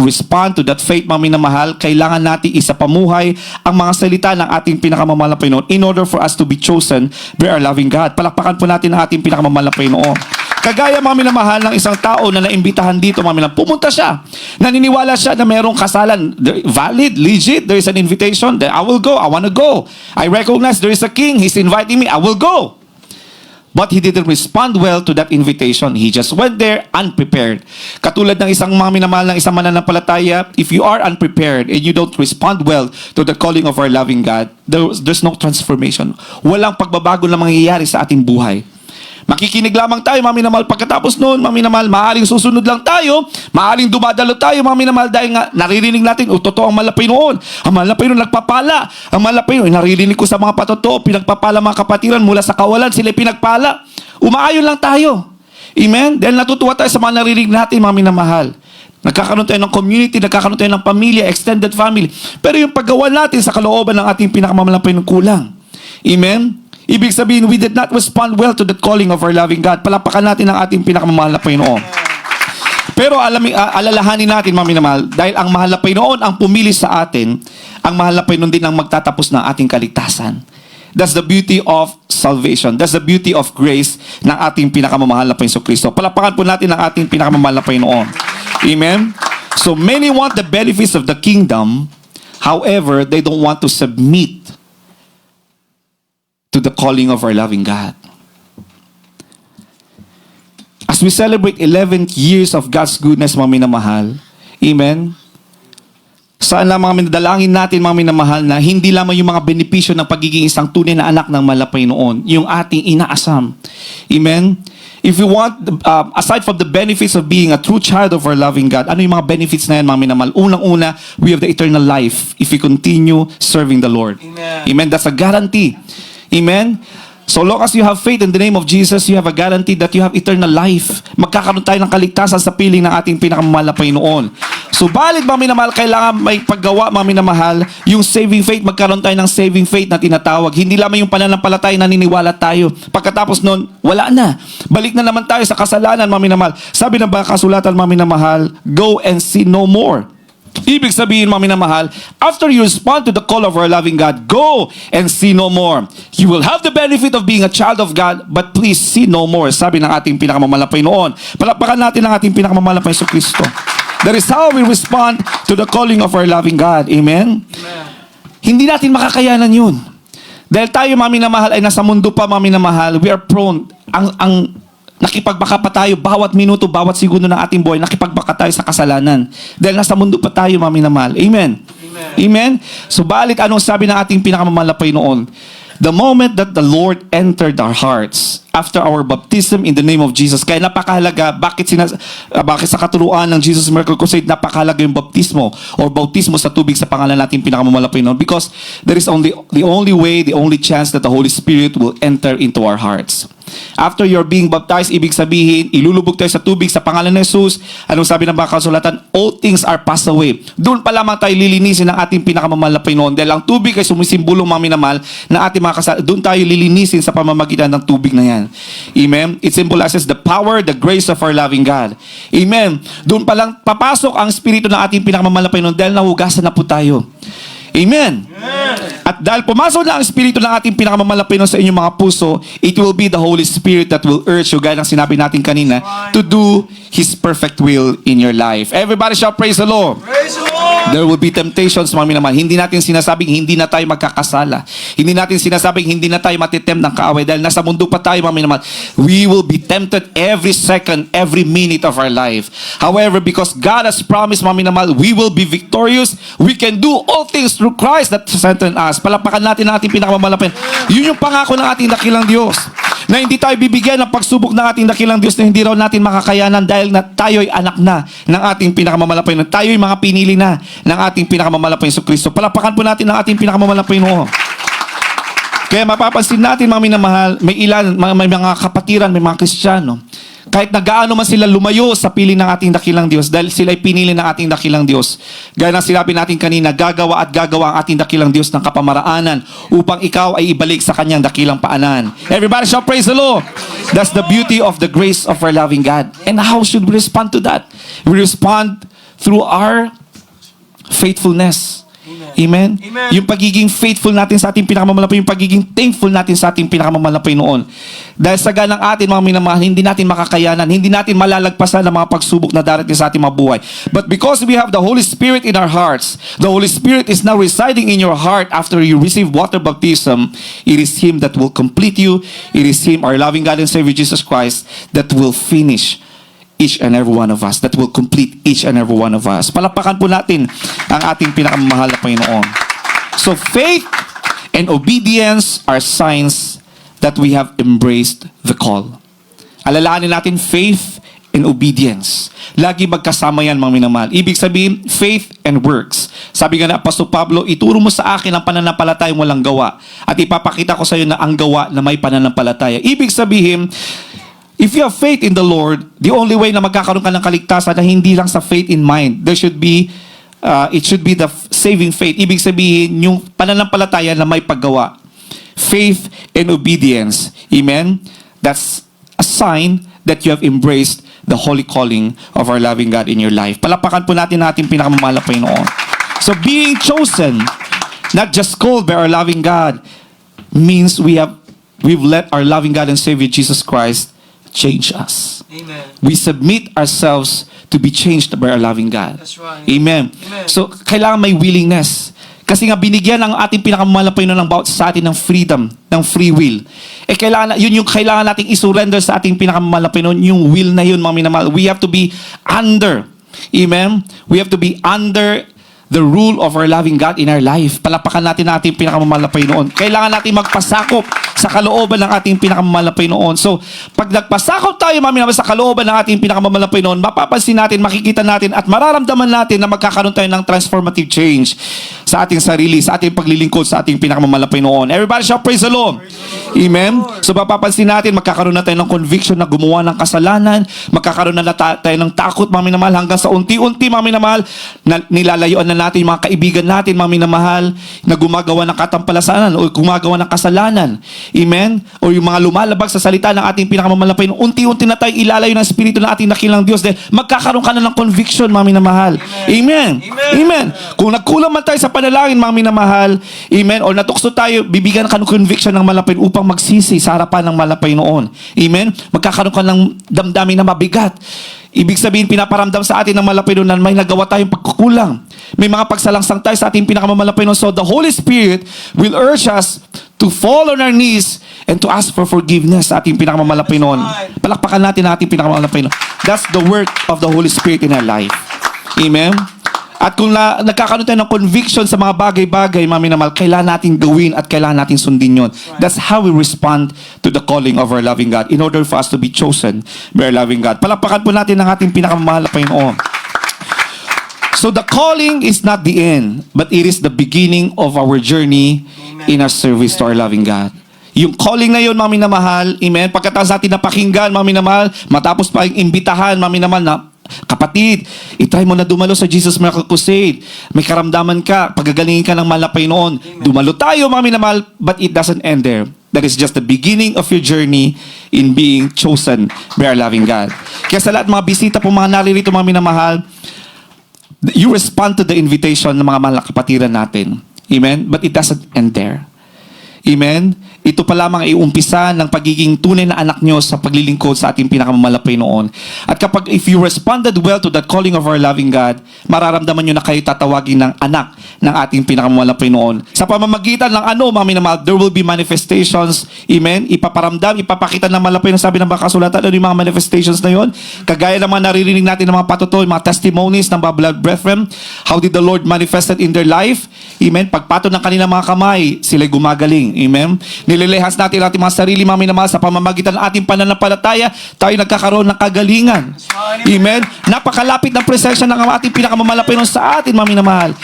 respond to that faith, mga minamahal. Kailangan natin isapamuhay ang mga salita ng ating pinakamamahal na Panginoon in order for us to be chosen by our loving God. Palakpakan po natin ang ating pinakamamahal na Panginoon. Kagaya, mga minamahal, ng isang tao na naimbitahan dito, mga minamahal, pumunta siya. Naniniwala siya na mayroong kasalan. Valid, legit, there is an invitation. Then I will go, I want to go. I recognize there is a king, he's inviting me, I will go. But he didn't respond well to that invitation. He just went there unprepared. Katulad ng isang mga minamahal, ng isang mananampalataya, if you are unprepared and you don't respond well to the calling of our loving God, there's no transformation. Walang pagbabago na mangyayari sa ating buhay. Makikinig lamang tayo, mga minamahal, pagkatapos noon, mga minamahal, maaaring susunod lang tayo, maaaring dumadalo tayo, mga minamahal, dahil nga naririnig natin, totoo ang malapay noon. Ang malapay noon nagpapala. Ang malapay noon, naririnig ko sa mga patotoo, pinagpapala mga kapatiran mula sa kawalan, sila pinagpala. Umaayon lang tayo. Amen? Dahil natutuwa tayo sa mga naririnig natin, mga minamahal. Nagkakaroon tayo ng community, nagkakaroon tayo ng pamilya, extended family. Pero yung paggawa natin sa kalooban ng ating pinakamalapay ng kulang. Amen? Ibig sabihin, we did not respond well to the calling of our loving God. Palapakan natin ang ating pinakamamahal na Panginoon. Pero alalahanin natin, mga minamahal, dahil ang mahal na Panginoon ang pumili sa atin, ang mahal na Panginoon din ang magtatapos ng ating kaligtasan. That's the beauty of salvation. That's the beauty of grace ng ating pinakamamahal na Panginoon Kristo. Palapakan po natin ang ating pinakamamahal na Panginoon. Amen? So many want the benefits of the kingdom, however, they don't want to submit to the calling of our loving God. As we celebrate 11 years of God's goodness, mga minamahal, amen, saan lang mga minadalangin natin, mga minamahal, na hindi lamang yung mga benepisyo ng pagiging isang tunay na anak ng malapay noon, yung ating inaasam. Amen? If you want, aside from the benefits of being a true child of our loving God, ano yung mga benefits na yan, mga minamahal? Unang-una, we have the eternal life if we continue serving the Lord. Amen? Amen? That's a guarantee. Amen? So long as you have faith in the name of Jesus, you have a guarantee that you have eternal life. Magkakaroon tayo ng kaligtasan sa piling ng ating pinakamamahal na Panginoon. Subalit, mga minamahal, kailangan may paggawa, mga minamahal, yung saving faith, magkaroon tayo ng saving faith na tinatawag. Hindi lamang yung pananampalataya, naniniwala tayo. Pagkatapos nun, wala na. Balik na naman tayo sa kasalanan, mga minamahal. Sabi ng kasulatan, mga minamahal, go and sin no more. Ibig sabihin, mga minamahal, after you respond to the call of our loving God, go and sin no more. You will have the benefit of being a child of God, but please sin no more. Sabi ng ating pinakamamahal na Panginoon. Palakpakan natin ang ating pinakamamahal na Panginoon Kristo. That is how we respond to the calling of our loving God. Amen? Hindi natin makakayanan yun. Dahil tayo, mga minamahal, ay nasa mundo pa, mga minamahal, we are prone. Nakipagbaka pa tayo bawat minuto, bawat segundo ng ating buhay, nakipagbaka tayo sa kasalanan. Dahil nasa mundo pa tayo, mga minamahal. Amen? Amen? Subalit, anong sabi ng ating pinakamamahal na Panginoon? The moment that the Lord entered our hearts, after our baptism in the name of Jesus, kaya napakahalaga, bakit sa katuruan ng Jesus Miracle Crusade, napakahalaga yung baptismo or bautismo sa tubig sa pangalan natin pinakamamahal na Panginoon, because there is the only way, the only chance that the Holy Spirit will enter into our hearts. After you're being baptized, ibig sabihin, ilulubog tayo sa tubig sa pangalan ng Jesus. Anong sabi ng mga kasulatan? All things are passed away. Doon pa lamang tayo lilinisin ng ating pinakamamahal na Panginoon. Dahil ang tubig ay sumisimbolo, mga minamahal, na ating mga kasalanan. Doon tayo lilinisin sa pamamagitan ng tubig na yan. Amen? It symbolizes the power, the grace of our loving God. Amen? Doon pa lang papasok ang Espiritu ng ating pinakamamahal na Panginoon dahil nahugasan na po tayo. Amen. At dahil pumasok na ang Espiritu ng ating pinakamamahal na Panginoon sa inyong mga puso, it will be the Holy Spirit that will urge you, gaya ng sinabi natin kanina, to do His perfect will in your life. Everybody shall praise the Lord. Praise the Lord! There will be temptations, mga minamahal. Hindi natin sinasabing hindi na tayo magkakasala. Hindi natin sinasabing hindi na tayo matitempt ng kaaway dahil nasa mundo pa tayo, mga minamahal. We will be tempted every second, every minute of our life. However, because God has promised, mga minamahal, we will be victorious. We can do all things through Christ that strengthens us. Palakpakan natin ang ating pinakamamahal. Yun yung pangako ng ating dakilang Diyos. Na hindi tayo bibigyan ng pagsubok ng ating dakilang Diyos na hindi raw natin makakayanan dahil na tayo'y anak na ng ating pinakamamahal na Panginoon. Tayo'y mga pinili na ng ating pinakamamahal na Panginoon Kristo. Palakpakan po natin ang ating pinakamamahal na Panginoon. Kaya mapapansin natin, mga minamahal, may mga kapatiran, may mga Kristiyano. Kahit na gaano man sila lumayo sa piling ng ating dakilang Diyos dahil sila ay pinili ng ating dakilang Diyos. Gaya ng sinabi natin kanina, gagawa at gagawa ang ating dakilang Diyos ng kapamaraanan upang ikaw ay ibalik sa kanyang dakilang paanan. Everybody shall praise the Lord. That's the beauty of the grace of our loving God. And how should we respond to that? We respond through our faithfulness. Amen? Amen. Yung pagiging faithful natin sa ating pinakamamahal na Panginoon, yung pagiging thankful natin sa ating pinakamamahal na Panginoon. Dahil sa ganang atin, mga minamahal, hindi natin makakayanan, hindi natin malalagpasan ng mga pagsubok na darating sa ating mga buhay. But because we have the Holy Spirit in our hearts, the Holy Spirit is now residing in your heart after you receive water baptism. It is Him that will complete you. It is Him, our loving God and Savior Jesus Christ, that will finish each and every one of us, that will complete each and every one of us. Palakpakan po natin ang ating pinakamamahal na Panginoon. So faith and obedience are signs that we have embraced the call. Alalahanin natin faith and obedience. Lagi magkasama yan, mga minamahal. Ibig sabihin, faith and works. Sabi nga na Apostol Pablo, ituro mo sa akin ang pananampalataya mo lang gawa at ipapakita ko sa iyo na ang gawa na may pananampalataya. Ibig sabihin, if you have faith in the Lord, the only way na magkakaroon ka ng kaligtasan na hindi lang sa faith in mind. There should be, it should be the saving faith. Ibig sabihin, yung pananampalataya na may paggawa. Faith and obedience. Amen? That's a sign that you have embraced the holy calling of our loving God in your life. Palapakan po natin ating pinakamamahal na Panginoon. So being chosen, not just called by our loving God, means we've let our loving God and Savior Jesus Christ change us. Amen. We submit ourselves to be changed by our loving God. That's right. Amen. Amen. So, kailangan may willingness. Kasi nga binigyan ng ating pinakamamahal na Panginoon ng bawat sa atin ng freedom, ng free will. Yun yung kailangan nating isurrender sa ating pinakamamahal na Panginoon, yung will na yun, mga minamahal. We have to be under. Amen? We have to be under the rule of our loving God in our life. Palapakan natin ang ating pinakamamahal na Panginoon. Kailangan natin magpasakop sa kalooban ng ating pinakamamahal na Panginoon. So, pag nagpasakop tayo, mga sa kalooban ng ating pinakamamahal na Panginoon, mapapansin natin, makikita natin, at mararamdaman natin na magkakaroon tayo ng transformative change. sa ating sarili, sa ating paglilingkod sa ating pinakamamahal na Panginoon. Everybody shout praise the Lord. Amen. So mapapansin natin, magkakaroon na tayo ng conviction na gumawa ng kasalanan, magkakaroon na tayo ng takot, mga minamahal, hanggang sa unti-unti, mga minamahal, na nilalayuan na natin yung mga kaibigan natin, mga minamahal, na gumagawa ng katampalasanan o gumagawa ng kasalanan. Amen. O yung mga lumalabag sa salita ng ating pinakamamahal na Panginoon, unti-unti na tayo ilalayo ng Espiritu ng ating nakilang Diyos dahil magkakaroon ka na ng conviction, mga minamahal. Amen. Amen. Kung nagkulang man tayo sa panalangin, mga minamahal, amen, o natukso tayo, bibigyan ka ng conviction ng malapit upang magsisi sa harapan ng malapit noon. Amen. Magkakaroon ka ng damdamin na mabigat. Ibig sabihin, pinaparamdam sa atin ng malapit noon na may nagawa tayong pagkukulang. May mga pagsalangsang tayo sa ating pinakamalapit noon. So the Holy Spirit will urge us to fall on our knees and to ask for forgiveness sa ating pinakamalapit noon. Palakpakan natin ang ating pinakamalapit noon. That's the work of the Holy Spirit in our life. Amen? At kung nagkakaroon tayo ng conviction sa mga bagay-bagay, mga minamahal, kailangan natin gawin at kailangan natin sundin yun. That's how we respond to the calling of our loving God in order for us to be chosen by our loving God. Palakpakan po natin ang ating pinakamamahal na Panginoon. So the calling is not the end, but it is the beginning of our journey in our service to our loving God. Yung calling na yun, mga minamahal, amen, pagkatapos natin napakinggan, mga minamahal, matapos pa yung imbitahan, mga minamahal, na kapatid, itry mo na dumalo sa Jesus Miracle Crusade. May karamdaman ka, pagagalingin ka ng malapay noon. Dumalo tayo, mga minamahal, but it doesn't end there. That is just the beginning of your journey in being chosen by our loving God. Kaya sa lahat mga bisita po, mga naririto, mga minamahal, you respond to the invitation ng mga mahal na kapatiran natin. Amen? But it doesn't end there. Amen? Ito pa lamang ay umpisa ng pagiging tunay na anak nyo sa paglilingkod sa ating pinakamamalapay noon. At kapag if you responded well to that calling of our loving God, mararamdaman nyo na kayo tatawagin ng anak ng ating pinakamamalapay noon. Sa pamamagitan ng mga minamahal, there will be manifestations. Amen? Ipaparamdam, ipapakita ng malapay na sabi ng mga kasulatan. Ano yung mga manifestations na yon? Kagaya ng mga naririnig natin ng mga patutoy, mga testimonies ng mga blood brethren. How did the Lord manifested in their life? Amen? Pagpato ng kanilang mga kamay, sila'y gumagaling. Amen? Nililehas natin ating mga sarili, mga minamahal, sa pamamagitan ng ating pananampalataya, tayo nagkakaroon ng kagalingan. Amen? Napakalapit ng presensya ng ating pinakamamalapay sa atin, mga minamahal.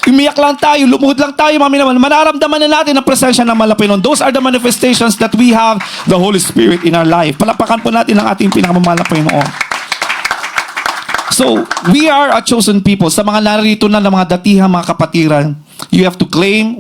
Umiyak lang tayo, lumuhod lang tayo, mga minamahal. Manaramdaman na natin ang presensya ng malapay. Those are the manifestations that we have the Holy Spirit in our life. Palapakan po natin ang ating pinakamamalapay noon. So, we are a chosen people. Sa mga narito na ng mga datihang mga kapatiran, we have to claim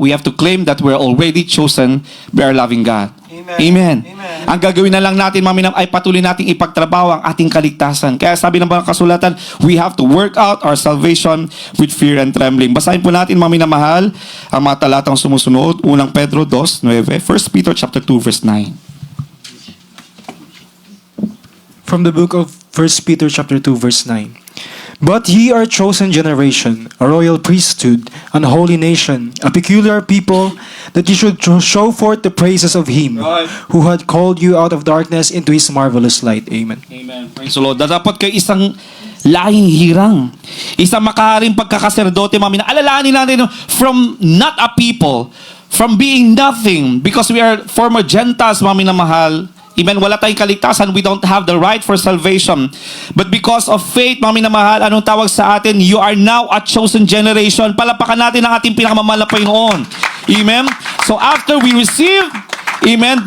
that we're already chosen by our loving God. Amen. Ang gagawin na lang natin, ay patuloy nating ipagtrabaho ang ating kaligtasan. Kaya sabi ng mga kasulatan, we have to work out our salvation with fear and trembling. Basahin po natin, mga minamahal, ang mga talatang sumusunod. Unang Pedro 2:9, 1 Peter chapter 2 verse 9. From the book of 1 Peter chapter 2 verse 9. But ye are a chosen generation, a royal priesthood, an holy nation, a peculiar people, that ye should show forth the praises of Him who had called you out of darkness into His marvelous light. Amen. Amen. Praise the Lord. Dapat kayo isang lahing hirang, isang makaharing pagkakaserdote, mga minamahal. Alalahanin natin, from not a people, from being nothing, because we are former Gentiles, mga minamahal. Amen. Wala tayong kaligtasan. We don't have the right for salvation. But because of faith, mga minamahal, anong tawag sa atin? You are now a chosen generation. Palapakan natin ang ating pinakamamahal na Panginoon. Amen. So after we receive, amen,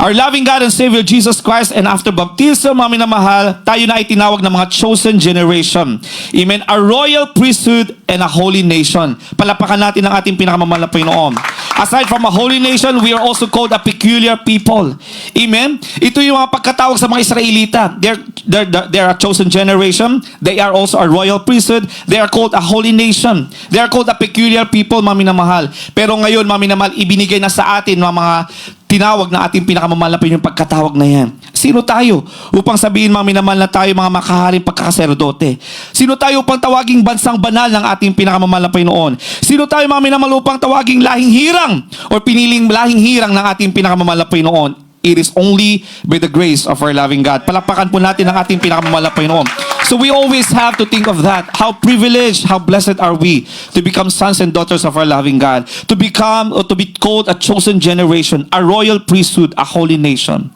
our loving God and Savior Jesus Christ, and after baptism, mga minamahal, tayo na ay tinawag ng mga chosen generation. Amen. A royal priesthood and a holy nation. Palapakan natin ang ating pinakamamahal na Panginoon. Aside from a holy nation, we are also called a peculiar people. Amen? Ito yung mga pagkatawag sa mga Israelita. They're a chosen generation. They are also a royal priesthood. They are called a holy nation. They are called a peculiar people, mga minamahal. Pero ngayon, mga minamahal, ibinigay na sa atin mga tinawag na ating pinakamamahal na yung pagkatawag na yan. Sino tayo upang sabihin, mga minamahal, na tayo mga makaharing pagkakaserdote? Sino tayo upang tawaging bansang banal ng ating pinakamamahal na Panginoon? Sino tayo, mga minamahal, upang tawaging lahing hirang o piniling lahing hirang ng ating pinakamamahal na Panginoon? It is only by the grace of our loving God. Palakpakan po natin ang ating pinakamamahal na Panginoon. So we always have to think of that. How privileged, how blessed are we to become sons and daughters of our loving God. To become or to be called a chosen generation, a royal priesthood, a holy nation.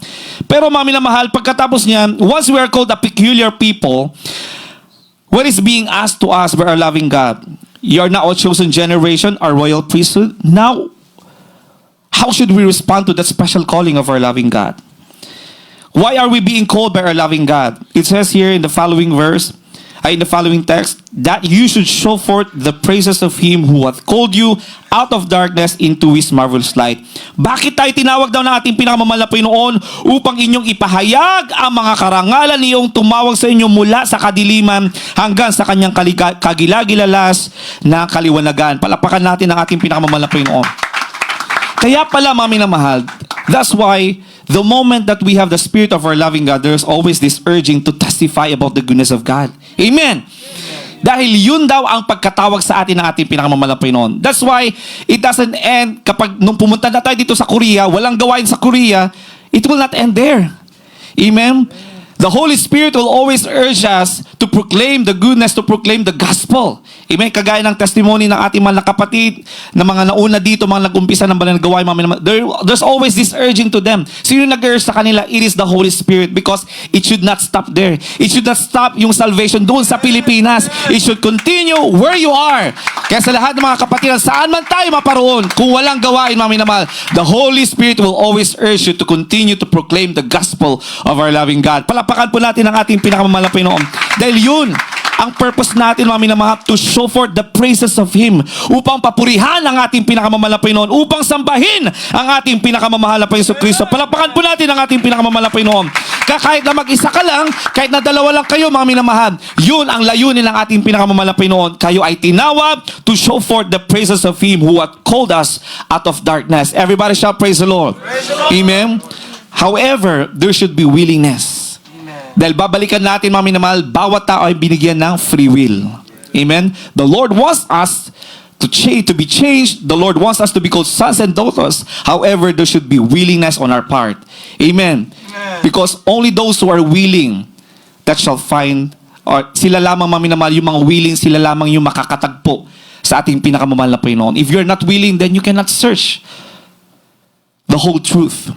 Pero mga minamahal, pagkatapos niyan, once we are called a peculiar people, what is being asked to us by our loving God? You are now a chosen generation, a royal priesthood. Now, how should we respond to that special calling of our loving God? Why are we being called by our loving God? It says here in the following verse, in the following text, that you should show forth the praises of Him who hath called you out of darkness into His marvelous light. Bakit tayo tinawag daw ng ating pinakamamahal na Panginoon? Upang inyong ipahayag ang mga karangalan niyong tumawag sa inyo mula sa kadiliman hanggang sa kanyang kagilagilalas na kaliwanagan. Palapakan natin ang ating pinakamamahal na Panginoon. Kaya pala, mga minamahal, that's why the moment that we have the Spirit of our loving God, there's always this urging to testify about the goodness of God. Amen. Dahil yun daw ang pagkatawag sa atin ng ating pinakamamahal na Panginoon. That's why it doesn't end kapag nung pumunta na tayo dito sa Korea, walang gawain sa Korea, it will not end there. Amen. The Holy Spirit will always urge us to proclaim the goodness, to proclaim the gospel. Amen. Kagaya ng testimony ng ating mga kapatid na mga nauna dito, mga nag-umpisa ng banal na gawain, there's always this urging to them. Sino nag-urge sa kanila? It is the Holy Spirit, because it should not stop there. It should not stop yung salvation doon sa Pilipinas. It should continue where you are. Kaya sa lahat ng mga kapatid, saan man tayo maparoon, kung walang gawain, mga minamahal, the Holy Spirit will always urge you to continue to proclaim the gospel of our loving God. Palapakan po natin ang ating pinakamamahal na Panginoon. Dahil yun, ang purpose natin, mga minamahal, to show forth the praises of Him, upang papurihan ang ating pinakamamahal na Panginoon, upang sambahin ang ating pinakamamahal na Panginoon Kristo. Palapakan po natin ang ating pinakamamahal na Panginoon. Kahit na mag-isa ka lang, kahit na dalawa lang kayo, mga minamahal, yun ang layunin ng ating pinakamamahal na Panginoon. Kayo ay tinawag to show forth the praises of Him who hath called us out of darkness. Everybody shall praise the Lord. Praise the Lord. Amen. However, there should be willingness. Dahil babalikan natin, mga minamahal, bawat tao ay binigyan ng free will. Amen? The Lord wants us to be changed. The Lord wants us to be called sons and daughters. However, there should be willingness on our part. Amen? Because only those who are willing that shall find, or sila lamang, mga minamahal, yung mga willing, sila lamang yung makakatagpo sa ating pinakamamahal na Panginoon. If you're not willing, then you cannot search the whole truth.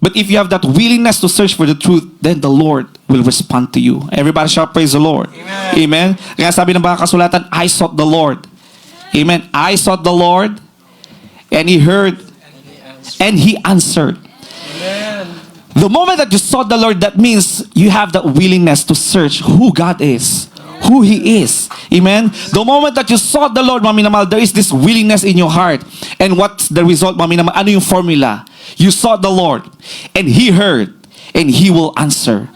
But if you have that willingness to search for the truth, then the Lord will respond to you. Everybody shall praise the Lord. Amen. Amen. Kaya sabi ng mga kasulatan, I sought the Lord. Amen. I sought the Lord, and He heard, and He answered. Amen. The moment that you sought the Lord, that means you have that willingness to search who God is, who He is. Amen. The moment that you sought the Lord, mga minamahal, there is this willingness in your heart. And what's the result, mga minamahal? Ano yung formula? You sought the Lord, and He heard, and He will answer.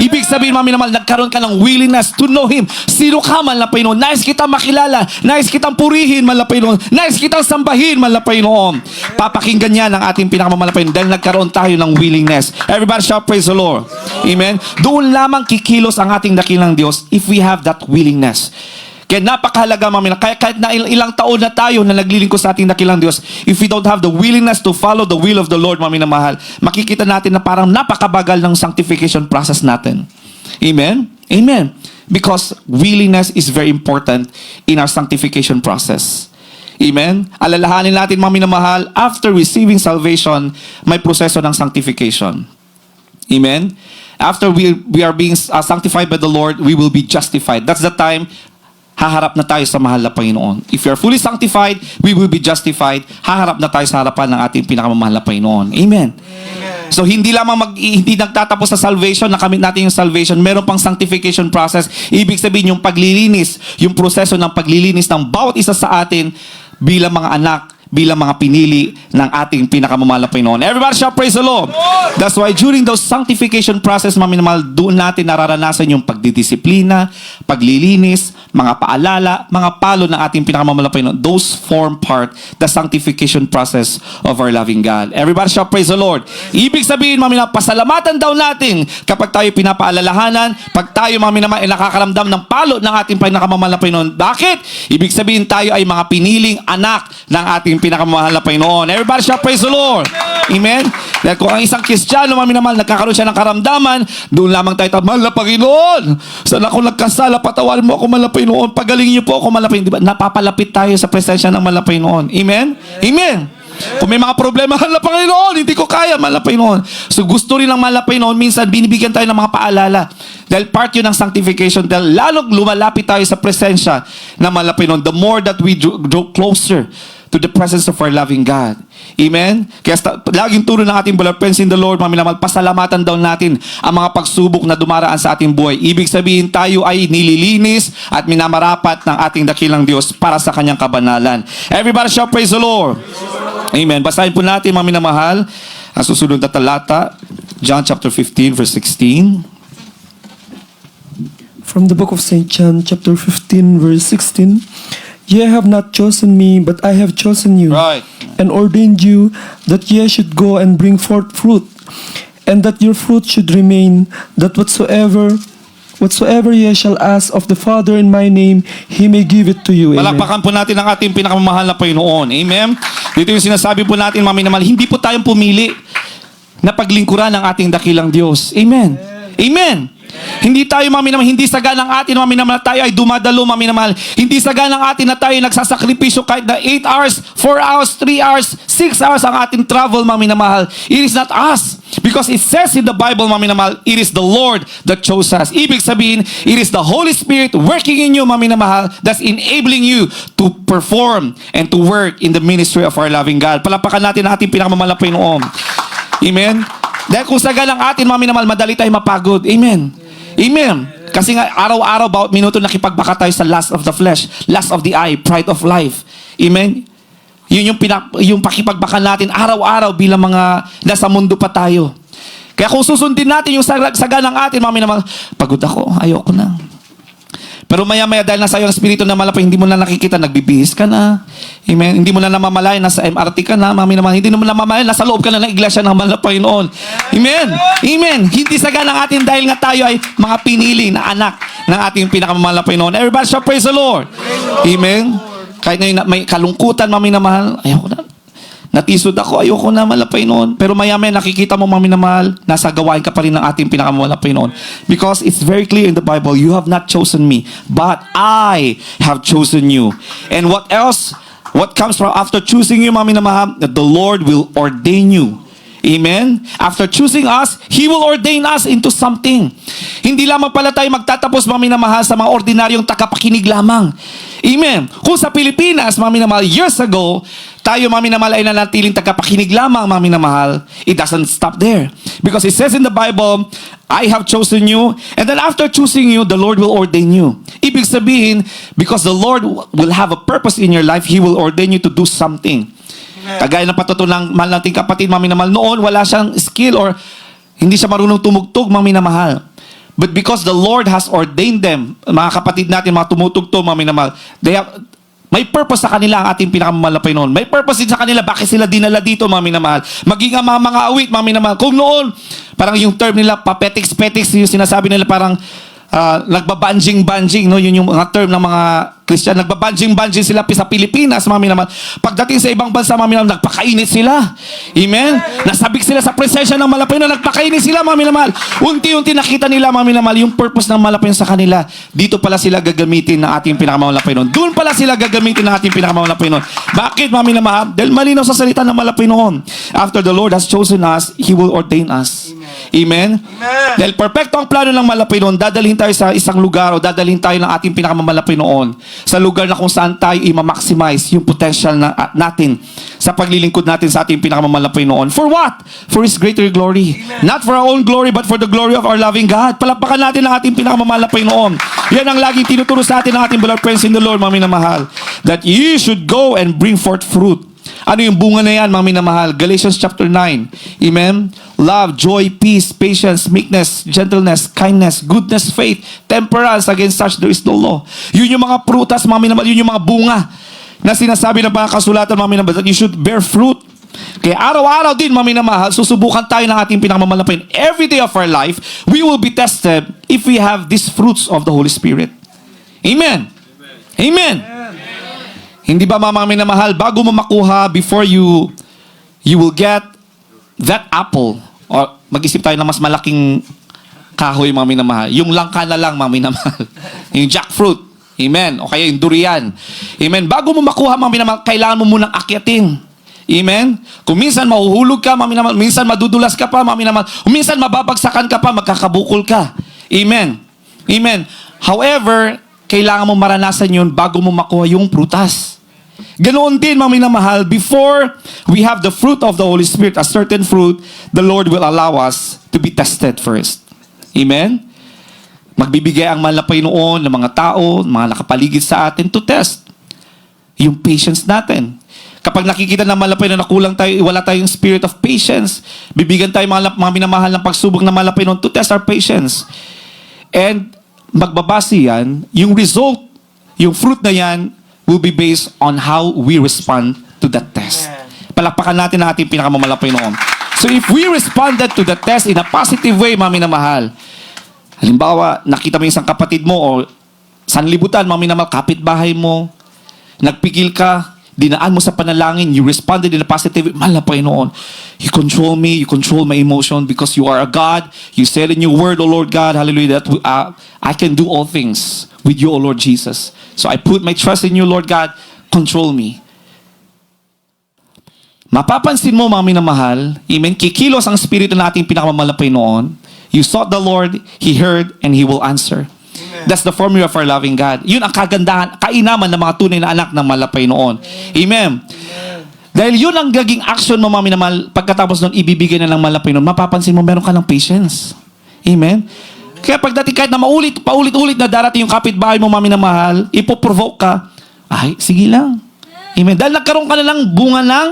Ibig sabihin, mga minamahal, nagkaroon ka ng willingness to know Him. Sino ka, man na Panginoon? Nais kitang makilala. Nais kitang purihin, man na Panginoon. Nais kitang sambahin, man na Panginoon. Papakinggan niya ng ating pinakamamahal na Panginoon dahil nagkaroon tayo ng willingness. Everybody shall praise the Lord. Amen? Doon lamang kikilos ang ating dakilang Diyos if we have that willingness. Kaya napakahalaga, mga minamahal. Kaya kahit na ilang taon na tayo na naglilingkod sa ating dakilang Diyos, if we don't have the willingness to follow the will of the Lord, mga minamahal, makikita natin na parang napakabagal ng sanctification process natin. Amen? Amen. Because willingness is very important in our sanctification process. Amen? Alalahanin natin, mga minamahal, after receiving salvation, may proseso ng sanctification. Amen? After we are being sanctified by the Lord, we will be justified. That's the time haharap na tayo sa mahal na Panginoon. If you are fully sanctified, we will be justified. Haharap na tayo sa harapan ng ating pinakamamahal na Panginoon. Amen. Amen. So hindi lamang hindi nagtatapos sa salvation, nakamit natin yung salvation, meron pang sanctification process. Ibig sabihin yung paglilinis, yung proseso ng paglilinis ng bawat isa sa atin bilang mga anak, bilang mga pinili ng ating pinakamamahal na Panginoon. Everybody shall praise the Lord. That's why during those sanctification process, mga minamahal, doon natin nararanasan yung pagdidisiplina, paglilinis, mga paalala, mga palo ng ating pinakamamahal na Panginoon. Those form part the sanctification process of our loving God. Everybody shall praise the Lord. Ibig sabihin, mga minamahal, pasalamatan daw natin kapag tayo pinapaalalahanan, pag tayo, mga minamahal, ay nakakaramdam ng palo ng ating pinakamamahal na Panginoon. Bakit? Ibig sabihin, tayo ay mga piniling anak ng ating pinakamamahal na Panginoon. Everybody shall praise the Lord. Amen? Dahil kung ang isang Kristiyano, mga minamahal, nagkakaroon siya ng karamdaman, doon lamang tayo, mahal na Panginoon, saan ako nagkasala, patawarin mo ako, mahal na Panginoon, pagalingin niyo po ako, mahal na Panginoon. Diba? Napapalapit tayo sa presensya ng mahal na Panginoon. Amen? Amen. Kung may mga problema, mahal na Panginoon, hindi ko kaya, mahal na Panginoon. So gusto rin ng mahal na Panginoon, minsan binibigyan tayo ng mga paalala. Dahil part yun ng sanctification, dahil lalong lumalapit tayo sa presensya ng mahal na Panginoon, the more that we draw closer to the presence of our loving God. Amen? Kaya laging turo ng ating beloved friends in the Lord, mga minamahal, pasalamatan daw natin ang mga pagsubok na dumaraan sa ating buhay. Ibig sabihin tayo ay nililinis at minamarapat ng ating dakilang Diyos para sa kanyang kabanalan. Everybody shout praise the Lord. Amen. Basahin po natin, mga minamahal, ang susunod na talata, John chapter 15 verse 16. From the book of St. John, chapter 15, verse 16. Ye have not chosen me, but I have chosen you, Right. and ordained you that ye should go and bring forth fruit, and that your fruit should remain, that whatsoever ye shall ask of the Father in my name, He may give it to you. Amen. Palakpakan po natin ang ating pinakamamahal na Panginoon. Amen? Dito yung sinasabi po natin, mga minamahal, hindi po tayong pumili na paglingkuran ng ating dakilang Diyos. Amen? Amen? Hindi tayo, mga minamahal, hindi saga ng atin, mga minamahal, tayo ay dumadalo, mga minamahal. Hindi saga ng atin na tayo ay nagsasakripisyo kahit na 8 hours, 4 hours, 3 hours, 6 hours ang ating travel, mga minamahal. It is not us. Because it says in the Bible, mga minamahal, it is the Lord that chose us. Ibig sabihin, it is the Holy Spirit working in you, mga minamahal, that's enabling you to perform and to work in the ministry of our loving God. Palapakan natin ang ating pinakamamahal na Panginoon. Amen? Dahil kung saga ng atin, mga minamahal, madali tayo mapagod. Amen? Amen. Kasi nga, araw-araw, bawat minuto nakipagbaka tayo sa lust of the flesh, lust of the eye, pride of life. Amen? Yun yung pakipagbaka natin araw-araw bilang mga nasa mundo pa tayo. Kaya kung susundin natin yung saga ng atin, mga minamahal, pagod ako, ayoko na. Pero maya-maya dahil nasa iyo ang Espiritu na malapay, hindi mo na nakikita, nagbibihis ka na. Amen. Hindi mo na namamalayan, nasa MRT ka na, mami naman. Hindi mo na namamalayan, nasa loob ka na ng iglesia ng malapay noon. Amen. Amen. Hindi saga ng atin dahil nga tayo ay mga pinili na anak ng ating pinakamalapay noon. Everybody shall praise the Lord. Amen. Kahit ngayon may kalungkutan, mami na mahal, ayoko na. Natisod ako, ayoko na malapay noon. Pero maya-maya nakikita mo, mami na mahal, nasa gawain ka pa rin ng ating pinakamalapay noon. Because it's very clear in the Bible, you have not chosen me, but I have chosen you. And what else? What comes from after choosing you, mami na mahal? That the Lord will ordain you. Amen? After choosing us, He will ordain us into something. Hindi lamang pala tayo magtatapos, mami na mahal, sa mga ordinaryong tagapakinig lamang. Amen? Kung sa Pilipinas, mami na mahal, years ago, tayo, mami na mahal, ay nanatiling tagapakinig lamang, mami na mahal, it doesn't stop there. Because it says in the Bible, I have chosen you, and then after choosing you, the Lord will ordain you. Ibig sabihin, because the Lord will have a purpose in your life, He will ordain you to do something. Kagaya ng patutunang mahal nating kapatid, mami na mahal, noon wala siyang skill or hindi siya marunong tumugtog, mami na mahal. But because the Lord has ordained them, mga kapatid natin, mga tumutugtog, mami na mahal, may purpose sa kanila ang ating pinakamalapay noon. May purpose din sa kanila, bakit sila dinala dito, mami na mahal. Maging ang mga awit, mami na mahal. Kung noon, parang yung term nila, papetiks-petiks, yung sinasabi nila parang nagbabanjing-banjing, no? Yun yung mga term ng mga Christian. Nagbabanjing-banjing sila sa Pilipinas, mami naman. Pagdating sa ibang bansa, mami naman, nagpakainit sila. Amen? Nasabik sila sa presensya ng malapay na nagpakainit sila, mami naman. Unti-unti nakita nila, mami naman, yung purpose ng malapay sa kanila. Dito pala sila gagamitin ng ating pinakamalapay noon. Doon pala sila gagamitin ng ating pinakamalapay noon. Bakit, mami naman? Dahil malinaw sa salita ng malapay noon. After the Lord has chosen us, He will ordain us. Amen? Amen. Dahil perfecto ang plano ng malapay noon, dadalhin tayo sa isang lugar o dadalhin tayo ng ating pinakamamalapay noon sa lugar na kung saan tayo i-maximize yung potential natin sa paglilingkod natin sa ating pinakamamalapay noon. For what? For His greater glory. Amen. Not for our own glory, but for the glory of our loving God. Palapakan natin ang ating pinakamamalapay noon. Yan ang laging tinuturo sa atin ng ating beloved friends in the Lord, mami na mahal. That you should go and bring forth fruit. Ano yung bunga na yan, mami na mahal? Galatians chapter 9. Amen? Love, joy, peace, patience, meekness, gentleness, kindness, goodness, faith, temperance. Against such there is no law. Yun yung mga prutas, mami na mahal. Yun yung mga bunga na sinasabi ng mga kasulatan, mami na mahal, that you should bear fruit. Kaya araw-araw din, mami na mahal, susubukan tayo ng ating pinakamamalapay. Every day of our life, we will be tested if we have these fruits of the Holy Spirit. Amen? Amen? Hindi ba, mami na mahal, bago mo makuha, before you will get that apple, or mag-isip tayo ng mas malaking kahoy, mami na mahal. Yung langka na lang, mami na mahal. Yung jackfruit. Amen. O kaya yung durian. Amen. Bago mo makuha, mami na mahal, kailangan mo munang akyatin. Amen? Kung minsan mahuhulog ka, mami naman, minsan madudulas ka pa, mami naman, minsan mababagsakan ka pa, magkakabukol ka. Amen? Amen? However, kailangan mo maranasan yun bago mo makuha yung prutas. Ganoon din, mami na mahal, before we have the fruit of the Holy Spirit, a certain fruit, the Lord will allow us to be tested first. Amen? Magbibigay ang mahal na Panginoon ng mga tao, mga nakapaligid sa atin to test yung patience natin. Kapag nakikita ng mahal na Panginoon na kulang tayo, wala tayong spirit of patience, bibigyan tayo mga minamahal ng pagsubok ng mahal na Panginoon to test our patience. And magbabase yan, yung result, yung fruit na yan, will be based on how we respond to that test. Palakpakan natin ang ating pinakamamahal na Panginoon. So if we responded to the test in a positive way, mami na mahal, halimbawa, nakita mo yung isang kapatid mo o sanlibutan, mami na mahal, kapitbahay mo, nagpigil ka, dinaan mo sa panalangin, you responded in a positive way, mahal na Panginoon, you control me, you control my emotion because you are a God. You said in your word, O Lord God, hallelujah, that I can do all things with you, O Lord Jesus. So I put my trust in you, Lord God, control me. Mapapansin mo, mami na mahal, amen, kikilos ang Espiritu na ating pinakamamahal na Panginoon. You sought the Lord, He heard, and He will answer. Amen. That's the formula of our loving God. Yun ang kagandahan, kainaman ng mga tunay na anak ng mahal na Panginoon. Amen. Dahil yun ang gaging action mo, mami na mahal, pagkatapos nun, ibibigay na ng mahal na Panginoon, mapapansin mo, meron ka ng patience. Amen. Kaya pagdating kahit na paulit-ulit na darating yung kapitbahay mo, mami na mahal, ipoprovoke ka, ay, sige lang. Amen. Dahil nagkaroon ka na lang bunga ng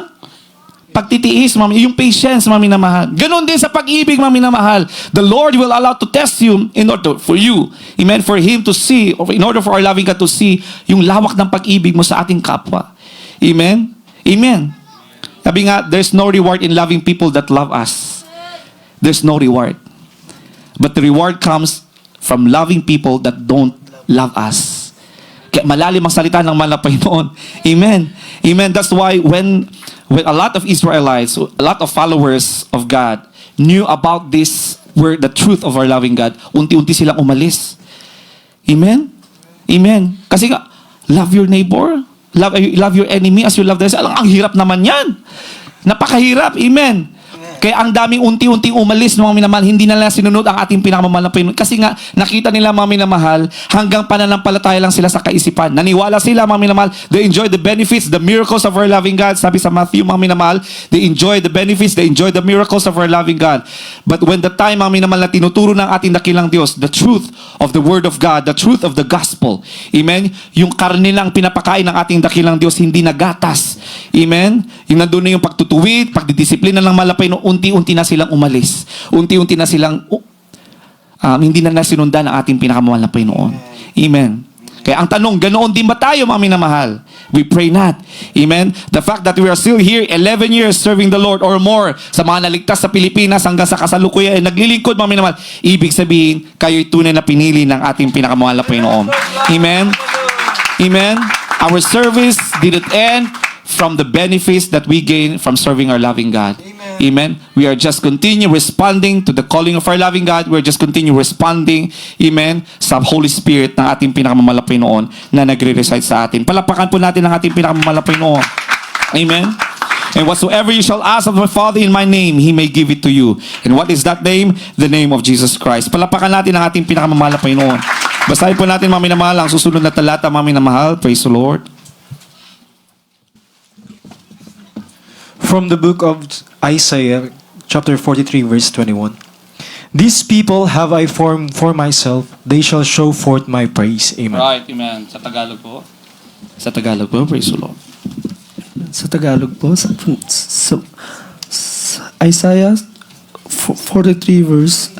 pagtitiis, mami, yung patience, mami na mahal. Ganon din sa pag-ibig, mami na mahal. The Lord will allow to test you in order for you. Amen. For Him to see, or in order for our loving God to see yung lawak ng pag-ibig mo sa ating kapwa. Amen. Amen. Sabi nga, there's no reward in loving people that love us. There's no reward. But the reward comes from loving people that don't love us. Kaya malalim ang salita ng mahal na Panginoon. Amen. Amen. That's why when a lot of Israelites, a lot of followers of God knew about this word, the truth of our loving God, unti-unti silang umalis. Amen? Amen. Kasi nga, love your neighbor, love your enemy as you love themselves. Ang hirap naman yan. Napakahirap. Amen. Kaya ang daming unti-unting umalis ng mga minamahal, hindi na nila sinunod ang ating pinakamamahal na Panginoon. Kasi nga, nakita nila mga minamahal, hanggang pananampalataya lang sila sa kaisipan. Naniwala sila mga minamahal, they enjoy the benefits, the miracles of our loving God. Sabi sa Matthew mga minamahal, they enjoy the benefits, they enjoy the miracles of our loving God. But when the time mga minamahal na tinuturo ng ating dakilang Diyos, the truth of the Word of God, the truth of the gospel, amen, yung karne lang pinapakain ng ating dakilang Diyos, hindi na gatas. Amen? Yung nandun na yung pagtutuwid, pagdidisiplina ng malapay, unti-unti na silang umalis. Unti-unti na silang hindi na nasinundan ang ating pinakamahal na Panginoon. Amen. Kaya ang tanong, ganoon din ba tayo, mga minamahal? We pray not. Amen. The fact that we are still here 11 years serving the Lord or more sa mga naligtas sa Pilipinas hanggang sa kasalukuyan ay naglilingkod, mga minamahal, ibig sabihin, kayo'y tunay na pinili ng ating pinakamahal na Panginoon. Amen. Amen. Our service didn't end from the benefits that we gain from serving our loving God. Amen. We are just continue responding to the calling of our loving God. We are just continue responding, amen, sa Holy Spirit ng ating pinakamamahal na Panginoon na nagre-reside sa atin. Palapakan po natin ang ating pinakamamahal na Panginoon. Amen. And whatsoever you shall ask of my Father in my name, He may give it to you. And what is that name? The name of Jesus Christ. Palapakan natin ang ating pinakamamahal na Panginoon. Basahin po natin, mga minamahal, ang susunod na talata, mga minamahal. Praise the Lord. From the book of Isaiah, chapter 43, verse 21. These people have I formed for myself, they shall show forth my praise. Amen. Right, amen. Sa Tagalog po. Sa Tagalog po, praise the Lord. Sa Tagalog po, sa Isaiah 43 verse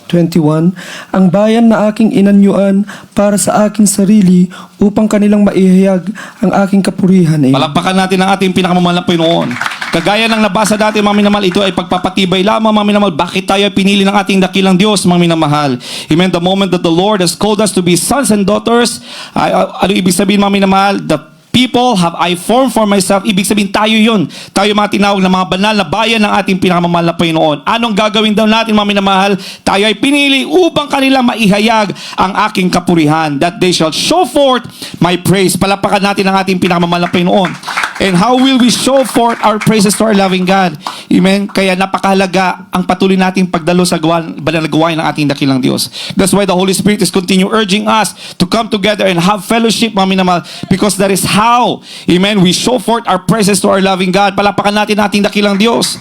21, ang bayan na aking inanyuan para sa aking sarili upang kanilang maihayag ang aking kapurihan. Palapakan natin ang ating pinakamamahal na Panginoon. Kagaya ng nabasa dati, mga minamahal, ito ay pagpapatibay lamang, mga minamahal, bakit tayo pinili ng ating dakilang Diyos, mga minamahal. Amen. The moment that the Lord has called us to be sons and daughters, ano ibig sabihin, mga minamahal? The people have I formed for myself. Ibig sabihin, tayo yun. Tayo mga tinawag na mga banal na bayan ng ating pinakamamahal na Panginoon. Anong gagawin daw natin, mga minamahal? Tayo ay pinili upang kanilang maihayag ang aking kapurihan, that they shall show forth my praise. Palapakan natin ang ating pinakamamahal na Panginoon. And how will we show forth our praises to our loving God? Amen? Kaya napakahalaga ang patuloy nating pagdalo sa banal na gawain ng ating dakilang Diyos. That's why the Holy Spirit is continue urging us to come together and have fellowship, mga minamahal, because that is how, amen, we show forth our praises to our loving God. Palapakan natin ating dakilang Diyos.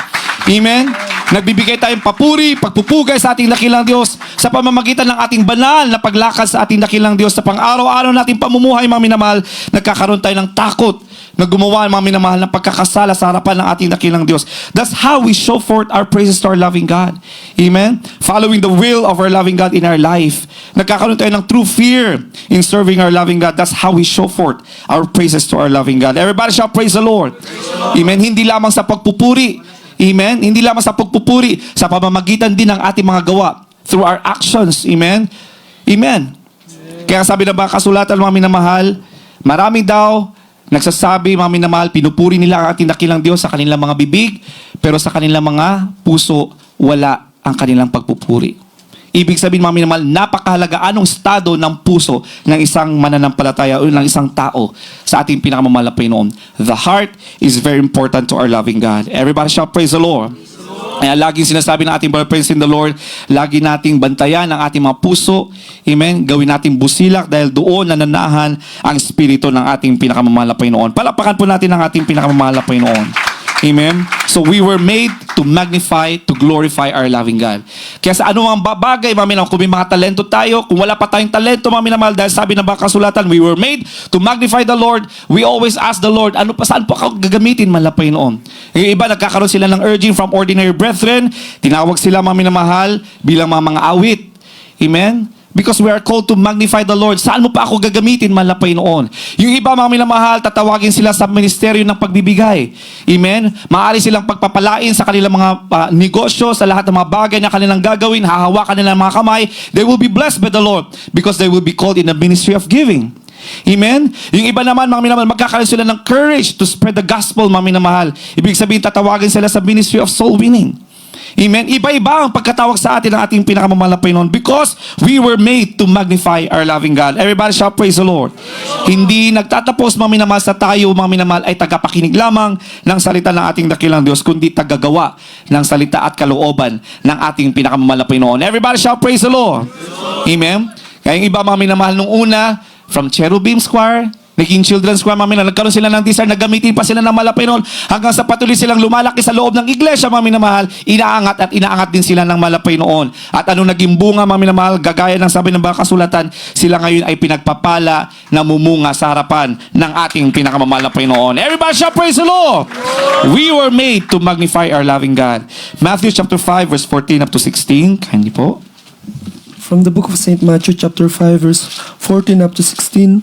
Amen? Nagbibigay tayong papuri, pagpupugay sa ating dakilang Diyos sa pamamagitan ng ating banal na paglakad sa ating dakilang Diyos sa pang-araw-araw nating pamumuhay, mga minamahal. Nagkakaroon tayo ng takot na gumawa, mga minamahal, ng pagkakasala sa harapan ng ating dakilang Diyos. That's how we show forth our praises to our loving God. Amen? Following the will of our loving God in our life. Nagkakaroon tayo ng true fear in serving our loving God. That's how we show forth our praises to our loving God. Everybody shall praise the Lord. Amen? Hindi lamang sa pagpupuri. Amen? Hindi lamang sa pagpupuri, sa pamamagitan din ng ating mga gawa. Through our actions. Amen? Amen. Kaya sabi na ba kasulatan, mga minamahal, marami daw nagsasabi, mga minamahal, pinupuri nila ang ating dakilang Diyos sa kanilang mga bibig, pero sa kanilang mga puso, wala ang kanilang pagpupuri. Ibig sabihin, mga minamahal, napakahalaga anong estado ng puso ng isang mananampalataya o ng isang tao sa ating pinakamamahal na Panginoon. The heart is very important to our loving God. Everybody shall praise the Lord. Kaya laging sinasabi ng ating brother praise in the Lord, lagi nating bantayan ang ating mga puso. Amen? Gawin nating busilak dahil doon nananahan ang espiritu ng ating pinakamamahal na Panginoon. Palapakan po natin ang ating pinakamamahal na Panginoon. Amen? So we were made to magnify, to glorify our loving God. Kaya sa anumang bagay, mga minamahal, kung may mga talento tayo, kung wala pa tayong talento, mga minamahal, dahil sabi ng mga kasulatan, we were made to magnify the Lord. We always ask the Lord, saan po ako gagamitin, mahal na Panginoon? Yung iba, nagkakaroon sila ng urging from ordinary brethren. Tinawag sila, mga minamahal, bilang mga awit. Amen? Because we are called to magnify the Lord. Saan mo pa ako gagamitin, mahal na Panginoon? Yung iba, mga minamahal, tatawagin sila sa ministeryo ng pagbibigay. Amen? Maaari silang pagpapalain sa kanilang mga negosyo, sa lahat ng mga bagay na kanilang gagawin, hahawakan nila ng mga kamay. They will be blessed by the Lord because they will be called in the ministry of giving. Amen? Yung iba naman, mga minamahal, magkakaroon sila ng courage to spread the gospel, mga minamahal. Ibig sabihin, tatawagin sila sa ministry of soul winning. Amen? Iba-iba ang pagkatawag sa atin ng ating pinakamamahal na Panginoon because we were made to magnify our loving God. Everybody shall praise the Lord. Hindi nagtatapos, mga minamahal, sa tayo, mga minamahal, ay tagapakinig lamang ng salita ng ating dakilang Diyos, kundi tagagawa ng salita at kalooban ng ating pinakamamahal na Panginoon. Everybody shall praise the Lord. Amen? Kaya yung iba, mga minamahal, nung una, from Cherubim Choir, naging Children's Choir, mga minamahal, nagkaroon sila ng desire, naggamitin pa sila ng malapainon hanggang sa patuloy silang lumalaki sa loob ng iglesia, mga minamahal, inaangat din sila ng malapainon. At anong naging bunga, mga minamahal, gagaya ng sabi ng mga kasulatan, sila ngayon ay pinagpapala na mumunga sa harapan ng ating pinakamamahal na Panginoon. Everybody shall praise the Lord! We were made to magnify our loving God. Matthew chapter 5, verse 14 up to 16. Kindly po. From the book of St. Matthew, chapter 5, verse 14 up to 16.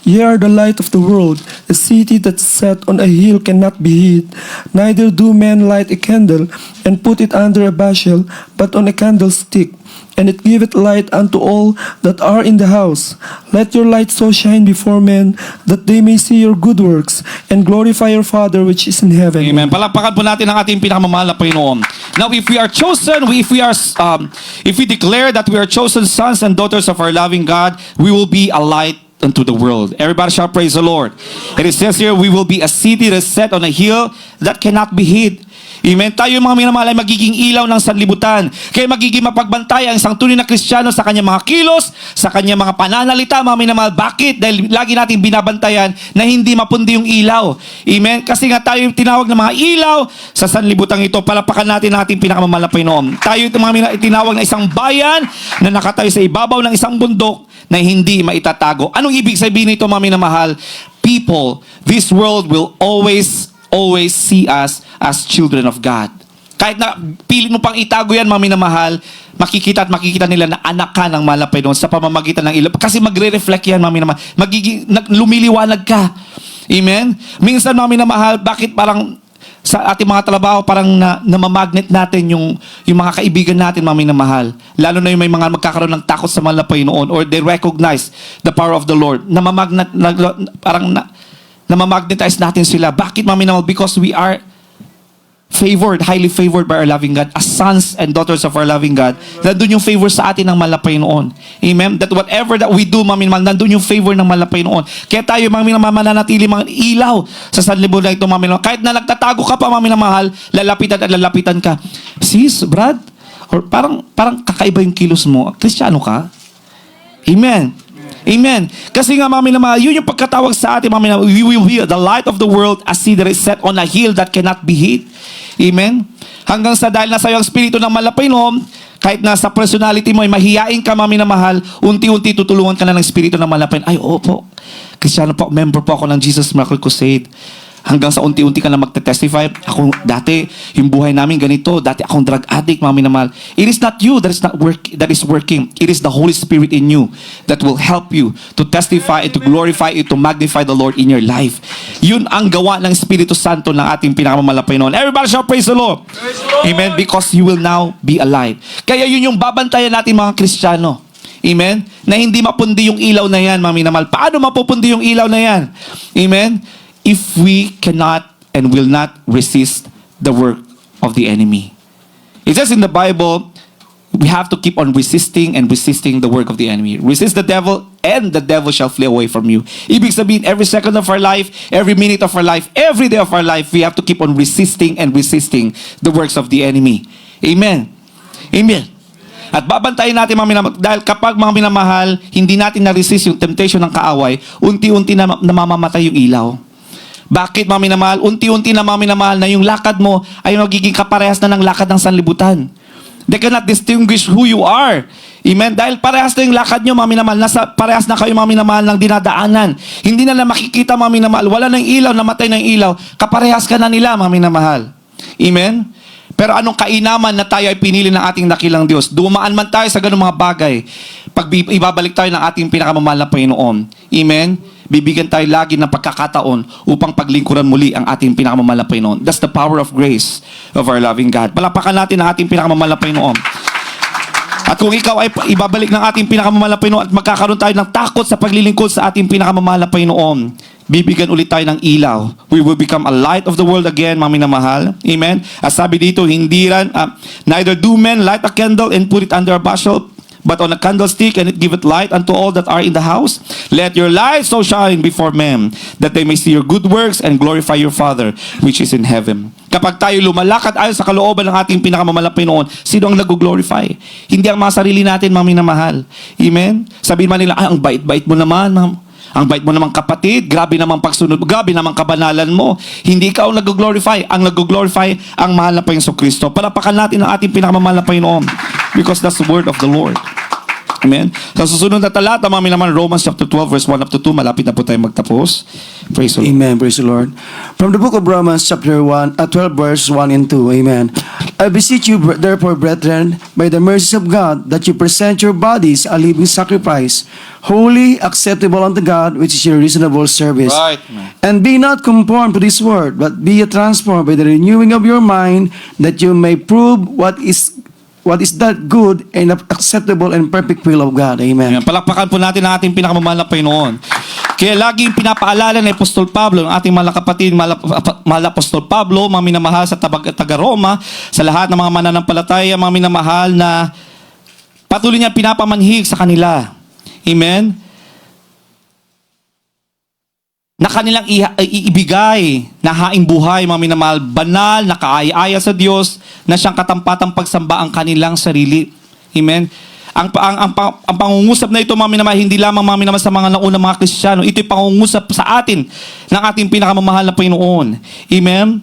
Ye are the light of the world. A city that's set on a hill cannot be hid. Neither do men light a candle and put it under a bushel, but on a candlestick, and it giveth light unto all that are in the house. Let your light so shine before men, that they may see your good works, and glorify your Father which is in heaven. Amen. Palakpakan po natin ang ating pinakamamahal na Panginoon. Now, if we are chosen, if we declare that we are chosen sons and daughters of our loving God, we will be a light unto the world. Everybody shall praise the Lord. And it says here, we will be a city that is set on a hill that cannot be hid. Amen. Tayo, mga minamahal, ay magiging ilaw ng sanlibutan. Kaya magiging mapagbantay ang isang tunay na Kristiyano sa kanyang mga kilos, sa kanyang mga pananalita, mga minamahal. Bakit? Dahil lagi natin binabantayan na hindi mapundi yung ilaw. Amen. Kasi nga tayo tinawag ng mga ilaw sa sanlibutan ito. Palapakan natin ang ating pinakamamahal na Panginoon. Tayo tinawag na isang bayan na nakatayo sa ibabaw ng isang bundok na hindi maitatago. Anong ibig sabihin nito, mga minamahal? People, this world will always see us as children of God. Kahit na pilit mo pang itago yan, mga minamahal, makikita nila na anak ka ng mahal na Panginoon sa pamamagitan ng ilaw. Kasi magre-reflect yan, mga minamahal. Lumiliwanag ka. Amen? Minsan, mga minamahal, bakit parang sa ating mga trabaho, parang namamagnet natin yung mga kaibigan natin, mga minamahal. Lalo na yung may mga magkakaroon ng takot sa mahal na Panginoon or they recognize the power of the Lord. Namamagnetize natin sila. Bakit, mga minamahal? Because we are favored, highly favored by our loving God, as sons and daughters of our loving God, nandun yung favor sa atin ng malapay noon. Amen? That whatever that we do, mga minamahal, nandun yung favor ng malapay noon. Kaya tayo, mga minamahal, mananatili mga ilaw sa sanlibutan na ito, mga minamahal. Kahit na nagtatago ka pa, mga minamahal, lalapitan at lalapitan ka. Sis, Brad, or parang kakaiba yung kilos mo. Kristiyano ka? Amen. Amen. Kasi nga, mga minamahal, yun yung pagkatawag sa atin, mga minamahal, we will be the light of the world, a city that is set on a hill that cannot be hid. Amen. Hanggang sa dahil nasa iyo ang spirito ng malapay noon, kahit nasa personality mo ay mahiyain ka, mga minamahal, unti-unti tutulungan ka na ng spirito ng malapay. Ay, oo po. Kristiyano po, member po ako ng Jesus Miracle Crusade. Hanggang sa unti-unti ka na magte-testify. Ako, dati, yung buhay namin ganito. Dati akong drug addict, mga minamahal. It is not you that is working. It is the Holy Spirit in you that will help you to testify and to glorify and to magnify the Lord in your life. Yun ang gawa ng Espiritu Santo ng ating pinakamamalapay noon. Everybody shall praise the Lord. Amen. Because you will now be alive. Kaya yun yung babantayan natin, mga Kristiyano. Amen. Na hindi mapundi yung ilaw na yan, mga minamahal. Paano mapupundi yung ilaw na yan? Amen. If we cannot and will not resist the work of the enemy. It says in the Bible, we have to keep on resisting and resisting the work of the enemy. Resist the devil and the devil shall flee away from you. Ibig sabihin, every second of our life, every minute of our life, every day of our life, we have to keep on resisting and resisting the works of the enemy. Amen. Amen. At babantayin natin, mga minamahal, dahil kapag, mga minamahal, hindi natin na-resist yung temptation ng kaaway, unti-unti na namamatay yung ilaw. Bakit, mga minamahal? Unti-unti na, mga minamahal, na yung lakad mo ay magiging kaparehas na ng lakad ng sanlibutan. They cannot distinguish who you are. Amen? Dahil parehas na yung lakad nyo, mga minamahal. Parehas na kayo, mga minamahal, ng dinadaanan. Hindi na makikita, mga minamahal. Wala ng ilaw, namatay ng ilaw. Kaparehas ka na nila, mga minamahal. Amen? Pero anong kainaman na tayo ay pinili ng ating dakilang Diyos? Dumaan man tayo sa ganung mga bagay, pag ibabalik tayo ng ating pinakamamahal na Panginoon. Amen? Bibigyan tayo lagi ng pagkakataon upang paglingkuran muli ang ating pinakamamahal na Panginoon. That's the power of grace of our loving God. Palapakan natin ang ating pinakamamahal na Panginoon. At kung ikaw ay ibabalik ng ating pinakamamahal na Panginoon at magkakaroon tayo ng takot sa paglilingkod sa ating pinakamamahal na Panginoon, bibigyan ulit tayo ng ilaw. We will become a light of the world again, mga minamahal. Amen? As sabi dito, neither do men light a candle and put it under a bushel, but on a candlestick, and it giveth light unto all that are in the house. Let your light so shine before men, that they may see your good works and glorify your Father which is in heaven. Kapag tayo lumalakad ayon sa kalooban ng ating pinakamamahal na Panginoon, sino ang nag-glorify? Hindi ang mga sarili natin, mga minamahal. Amen? Sabihin man nila, ay, ang bait-bait mo naman, ma'am. Ang bait mo namang kapatid, grabe namang pagsunod, grabe namang kabanalan mo. Hindi ikaw ang nag-glorify. Ang nag-glorify ang mahal na Panginoon Kristo. Palapakan natin ang ating pinakamamahal na Panginoon, because that's the word of the Lord. Amen. Sa susunod na talata, mga minamahal, Romans chapter 12, verse 1 up to 2. Malapit na po tayo magtapos. Praise the Lord. Amen. Praise the Lord. From the book of Romans, chapter 12, verse 1 and 2. Amen. I beseech you, therefore, brethren, by the mercies of God, that you present your bodies a living sacrifice, holy, acceptable unto God, which is your reasonable service. Right. And be not conformed to this world, but be ye transformed by the renewing of your mind, that you may prove what is that good and acceptable and perfect will of God. Amen. Ayan, palakpakan po natin ang ating pinakamamahal na Panginoon. Kaya laging pinapaalala ni Apostol Pablo, ng ating mga kapatid, mahal Apostol Pablo, mga minamahal sa taga-Roma, sa lahat ng mga mananampalataya, mga minamahal na patuloy niya pinapamanhig sa kanila. Amen? Na kanilang ibigay na haing buhay, mga minamahal, banal, nakaaya-aya sa Diyos, na siyang katampatang pagsamba ang kanilang sarili. Amen? Ang pangungusap na ito, mga minamahal, hindi lamang, mga minamahal, sa mga naunang mga Kristiyano. Ito'y pangungusap sa atin ng ating pinakamamahal na Panginoon. Amen?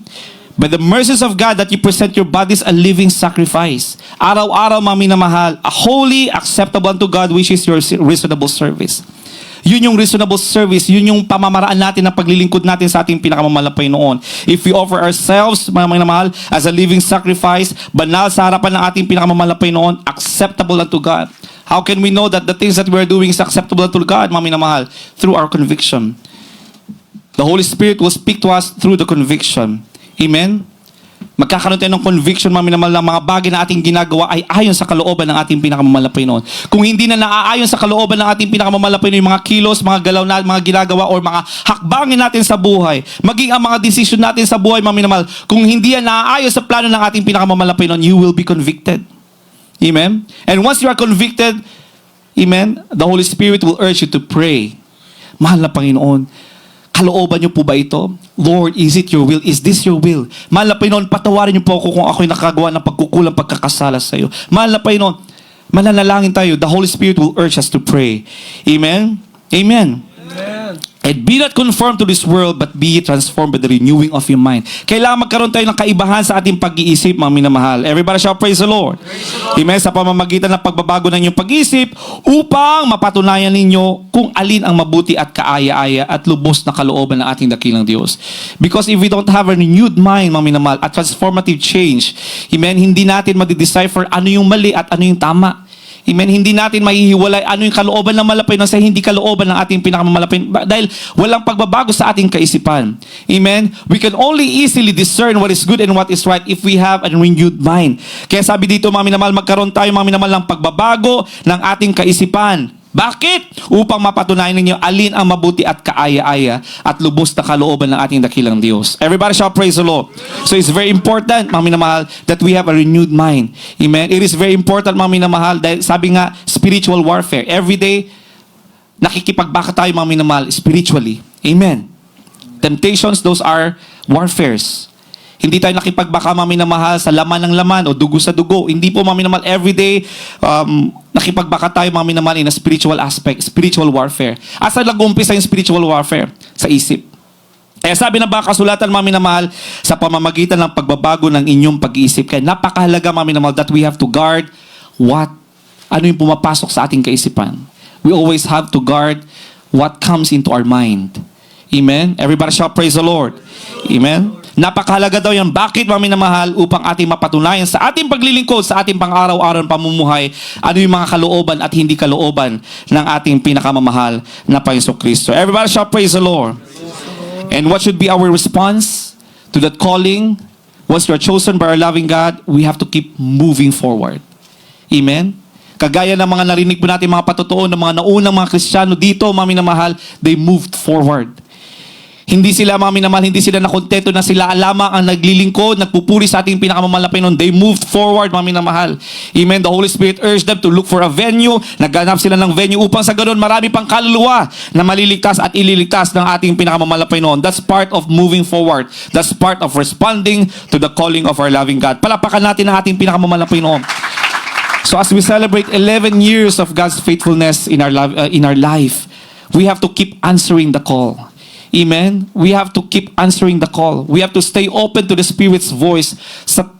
By the mercies of God, that you present your bodies a living sacrifice. Araw-araw, mga minamahal, a holy, acceptable unto God, which is your reasonable service. Yun yung reasonable service, yun yung pamamaraan natin na paglilingkod natin sa ating pinakamamahal na Panginoon. If we offer ourselves, mga minamahal, as a living sacrifice, banal sa harapan ng ating pinakamamahal na Panginoon, acceptable unto God. How can we know that the things that we are doing is acceptable unto God, mga minamahal? Through our conviction. The Holy Spirit will speak to us through the conviction. Amen? Magkakaroon tayo ng conviction, mga minamahal, ng mga bagay na ating ginagawa ay ayon sa kalooban ng ating pinakamamahal na Panginoon. Kung hindi na naaayon sa kalooban ng ating pinakamamahal na Panginoon, yung mga kilos, mga galaw na, mga ginagawa, or mga hakbangin natin sa buhay, maging ang mga desisyon natin sa buhay, mga minamahal, kung hindi yan naaayon sa plano ng ating pinakamamahal na Panginoon, you will be convicted. Amen? And once you are convicted, amen, the Holy Spirit will urge you to pray. Mahal na Panginoon, kalooban niyo po ba ito? Lord, is it your will? Is this your will? Mahal na Panginoon, patawarin niyo po ako kung ako'y nakagawa ng pagkukulang, pagkakasala sa iyo. Mahal na Panginoon, mananalangin tayo. The Holy Spirit will urge us to pray. Amen? Amen. And be not conformed to this world, but be transformed by the renewing of your mind. Kailangan magkaroon tayo ng kaibahan sa ating pag-iisip, mga minamahal. Everybody shall praise the Lord. Amen. Sa pamamagitan ng pagbabago ng inyong pag-iisip, upang mapatunayan ninyo kung alin ang mabuti at kaaya-aya at lubos na kalooban ng ating dakilang Diyos. Because if we don't have a renewed mind, mga minamahal, a transformative change, amen, hindi natin madidecipher ano yung mali at ano yung tama. Amen. Hindi natin mahihiwalay ano yung kalooban ng malapay sa hindi kalooban ng ating pinakamalapay dahil walang pagbabago sa ating kaisipan. Amen. We can only easily discern what is good and what is right if we have a renewed mind. Kaya sabi dito, mga minamahal, magkaroon tayo, mga minamahal, ng pagbabago ng ating kaisipan. Bakit? Upang mapatunayan ninyo alin ang mabuti at kaaya-aya at lubos na kalooban ng ating dakilang Diyos. Everybody shall praise the Lord. So it's very important, mga minamahal, that we have a renewed mind. Amen? It is very important, mga minamahal, dahil sabi nga, spiritual warfare. Every day, nakikipagbaka tayo, mga minamahal, spiritually. Amen. Temptations, those are warfares. Hindi tayo nakipagbaka, mga minamahal, sa laman ng laman o dugo sa dugo. Hindi po, mga minamahal, everyday, nakipagbaka tayo, mga minamahal, in a spiritual aspect, spiritual warfare. Asa nag-umpisa yung spiritual warfare? Sa isip. Kaya sabi ng baka kasulatan, mga minamahal, sa pamamagitan ng pagbabago ng inyong pag-iisip. Kaya napakahalaga, mga minamahal, that we have to guard ano yung pumapasok sa ating kaisipan. We always have to guard what comes into our mind. Amen? Everybody shall praise the Lord. Amen? Napakahalaga daw yan. Bakit, mga minamahal? Upang ating mapatunayan sa ating paglilingkod, sa ating pang-araw-araw pamumuhay, ano yung mga kalooban at hindi kalooban ng ating pinakamamahal na Panginoong Kristo. Everybody shall praise the Lord. And what should be our response to that calling? Once you are chosen by our loving God, we have to keep moving forward. Amen? Kagaya ng mga narinig po natin, mga patutuon ng mga naunang mga Kristiyano dito, mga minamahal, they moved forward. Hindi sila, mga minamahal, hindi sila nakontento na sila lamang ang naglilingkod, nagpupuri sa ating pinakamamahal na Panginoon. They moved forward, mga minamahal. Amen. The Holy Spirit urged them to look for a venue. Naghanap sila ng venue upang sa ganoon marami pang kaluluwa na maliligtas at ililigtas ng ating pinakamamahal na Panginoon. That's part of moving forward. That's part of responding to the calling of our loving God. Palapakan natin ang ating pinakamamahal na Panginoon. So as we celebrate 11 years of God's faithfulness in our life, we have to keep answering the call. Amen? We have to keep answering the call. We have to stay open to the Spirit's voice sa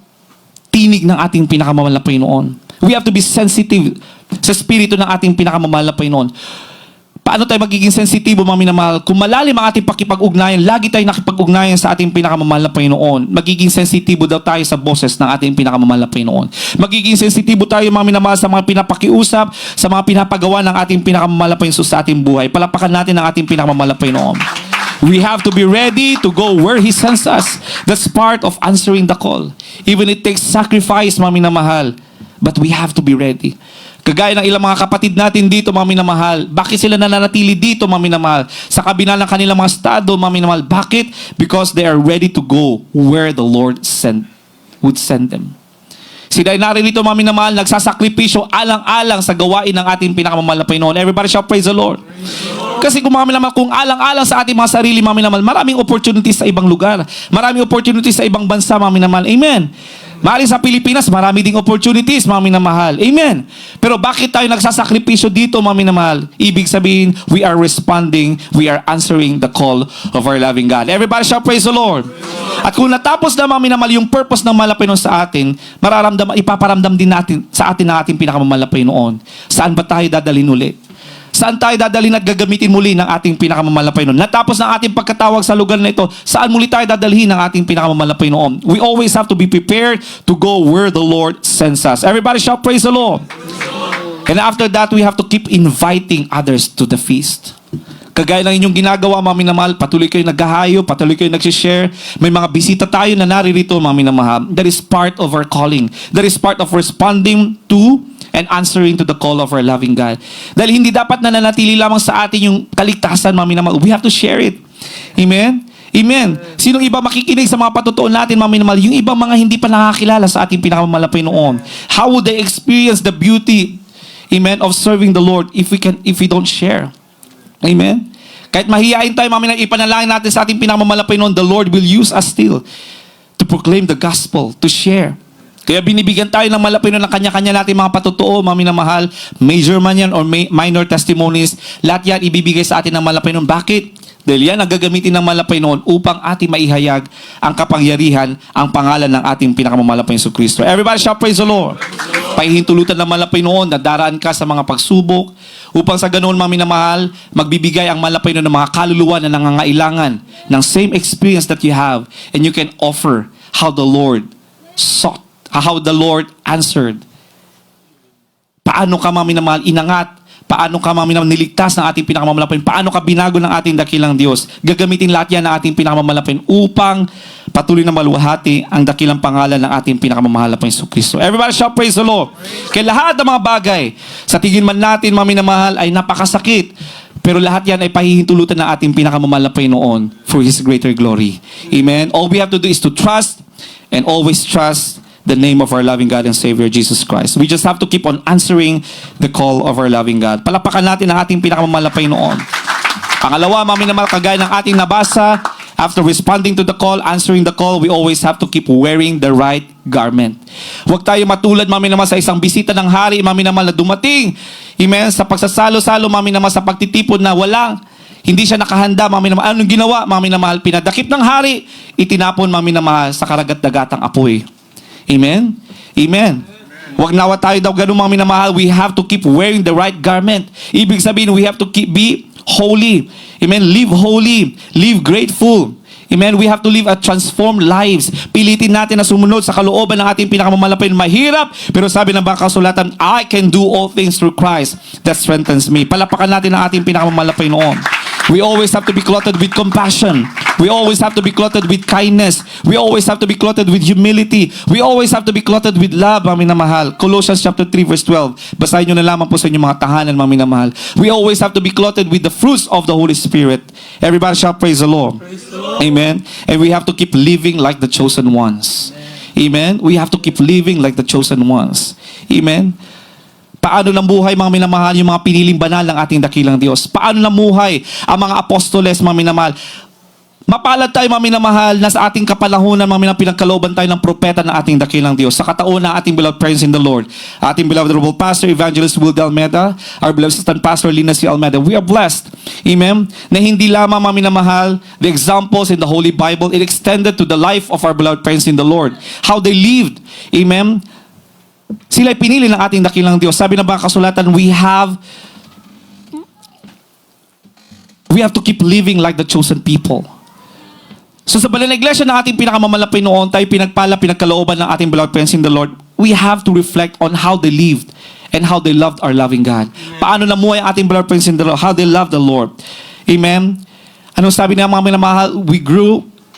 tinig ng ating pinakamamahal na Panginoon. We have to be sensitive sa Espiritu ng ating pinakamamahal na Panginoon. Paano tayo magiging sensitibo, mga minamahal? Kung malalim ang ating pakipag-ugnayan, lagi tayo nakipag-ugnayan sa ating pinakamamahal na Panginoon. Magiging sensitibo daw tayo sa boses ng ating pinakamamahal na Panginoon. Magiging sensitibo tayo, mga minamahal, sa mga pinapakiusap, sa mga pinapagawa ng ating pinakamamahal na Panginoon sa ating buhay. Palapakan natin ang ating pinakamamahal na Panginoon. We have to be ready to go where He sends us. That's part of answering the call. Even it takes sacrifice, mga minamahal. But we have to be ready. Kagaya ng ilang mga kapatid natin dito, mga minamahal. Bakit sila nananatili dito, mga minamahal? Sa kabila ng kanilang mga estado, mga minamahal. Bakit? Because they are ready to go where the Lord would send them. Sila ay naririto, mga minamahal, nagsasakripisyo alang-alang sa gawain ng ating pinakamamahal na Panginoon. Everybody shall praise the Lord. Kasi kung mga minamahal, kung alang-alang sa ating mga sarili, mga minamahal, maraming opportunities sa ibang lugar. Maraming opportunities sa ibang bansa, mga minamahal. Amen. Maaring sa Pilipinas, marami ding opportunities, mga minamahal. Amen. Pero bakit tayo nagsasakripisyo dito, mga minamahal? Ibig sabihin, we are responding, we are answering the call of our loving God. Everybody shall praise the Lord. At kung natapos na, mga minamahal, yung purpose ng mahal na Panginoon sa atin, ipaparamdam din natin sa atin ng ating pinakamamahal na Panginoon. Saan ba tayo dadalhin ulit? Saan tayo dadalhin at gagamitin muli ng ating pinakamamahal na Panginoon? Natapos ng ating pagkatawag sa lugar na ito, saan muli tayo dadalhin ng ating pinakamamahal na Panginoon? We always have to be prepared to go where the Lord sends us. Everybody shall praise the Lord. And after that, we have to keep inviting others to the feast. Kagaya ng inyong ginagawa, mga minamahal, patuloy kayo naghahayo, patuloy kayo nagsishare. May mga bisita tayo na naririto, mga minamahal. That is part of our calling. That is part of responding to and answering to the call of our loving God. Dahil hindi dapat nananatili lamang sa atin yung kaligtasan, mga minamahal. We have to share it. Amen? Amen. Sinong iba makikinig sa mga patutuon natin, mga minamahal? Yung ibang mga hindi pa nakakilala sa ating pinakamamahal na Panginoon. How would they experience the beauty, amen, of serving the Lord if we don't share? Amen? Kahit mahihain tayo, mga ipanalangin natin sa ating pinakamamahal na Panginoon, the Lord will use us still to proclaim the gospel, to share. Kaya binibigyan tayo ng malapino ng kanya-kanya natin mga patutuo, mga minamahal, major man yan or minor testimonies, lahat yan ibibigay sa atin ng malapino. Bakit? Dahil yan ang gagamitin ng malapino upang ating maihayag ang kapangyarihan, ang pangalan ng ating pinakamamahal na Panginoon Kristo. Everybody shout praise the Lord. Pahihintulutan ng malapino na daraan ka sa mga pagsubok upang sa ganoon, mga minamahal, magbibigay ang malapino ng mga kaluluwa na nangangailangan ng same experience that you have, and you can offer how the Lord sought, how the Lord answered. Paano ka, mga minamahal, inangat? Paano ka, mga minamahal, niligtas ng ating pinakamamalapin? Paano ka binago ng ating dakilang Diyos? Gagamitin lahat yan ng ating pinakamamalapin upang patuloy na maluwahati ang dakilang pangalan ng ating pinakamamahal na Panginoon Kristo. Everybody shout praise the Lord. Kaya lahat ng mga bagay, sa tingin man natin, mga minamahal, ay napakasakit. Pero lahat yan ay pahihintulutan ng ating pinakamamahal na Panginoon for His greater glory. Amen? All we have to do is to trust and always trust the name of our loving God and Savior, Jesus Christ. We just have to keep on answering the call of our loving God. Palapakan natin ang ating pinakamamahal na Panginoon. Pangalawa, mga minamahal, kagaya ng ating nabasa, after responding to the call, answering the call, we always have to keep wearing the right garment. Huwag tayo matulad, mga minamahal, sa isang bisita ng hari, mga minamahal, na dumating, amen, sa pagsasalo-salo, mga minamahal, sa pagtitipon na hindi siya nakahanda, mga minamahal. Anong ginawa, mga minamahal? Pinadakip ng hari, itinapon, mga minamahal, sa karagat-dagatang apoy. Amen? Amen. Huwag nawa tayo daw ganun, mga minamahal. We have to keep wearing the right garment. Ibig sabihin, we have to be holy. Amen? Live holy. Live grateful. Amen? We have to live a transformed lives. Pilitin natin na sumunod sa kalooban ng ating pinakamamalapin. Mahirap, pero sabi ng mga kasulatan, I can do all things through Christ that strengthens me. Palapakan natin ang ating pinakamamalapin noon. We always have to be clothed with compassion. We always have to be clothed with kindness. We always have to be clothed with humility. We always have to be clothed with love, mga minamahal. Colossians chapter 3 verse 12. Basahin nyo na lamang po sa inyong mga tahanan, mga minamahal. We always have to be clothed with the fruits of the Holy Spirit. Everybody shall praise the Lord. Praise the Lord. Amen. And we have to keep living like the chosen ones. Amen. We have to keep living like the chosen ones. Amen. Paano namuhay, mga minamahal, yung mga piniling banal ng ating dakilang Diyos? Paano namuhay ang mga apostoles, mga minamahal? Mapalad tayo, mga minamahal, na sa ating kapalahunan, mga minamahal, pinagkalooban tayo ng propeta ng ating dakilang Diyos. Sa kataon na ating beloved friends in the Lord, ating beloved Honorable Pastor, Evangelist Will Almeida, our beloved Assistant Pastor, Lina C. Almeida. We are blessed, amen, na hindi lamang, mga minamahal, the examples in the Holy Bible, it extended to the life of our beloved friends in the Lord. How they lived, amen. Sila'y pinili ng ating dakilang Diyos. Sabi ng mga kasulatan, we have to keep living like the chosen people. So sa banal na iglesia ng ating pinakamamalapin noon, tayo pinagkalooban ng ating beloved friends in the Lord, we have to reflect on how they lived and how they loved our loving God. Paano namuhay ang ating beloved friends in the Lord, how they loved the Lord. Amen? Anong sabi ng mga minamahal?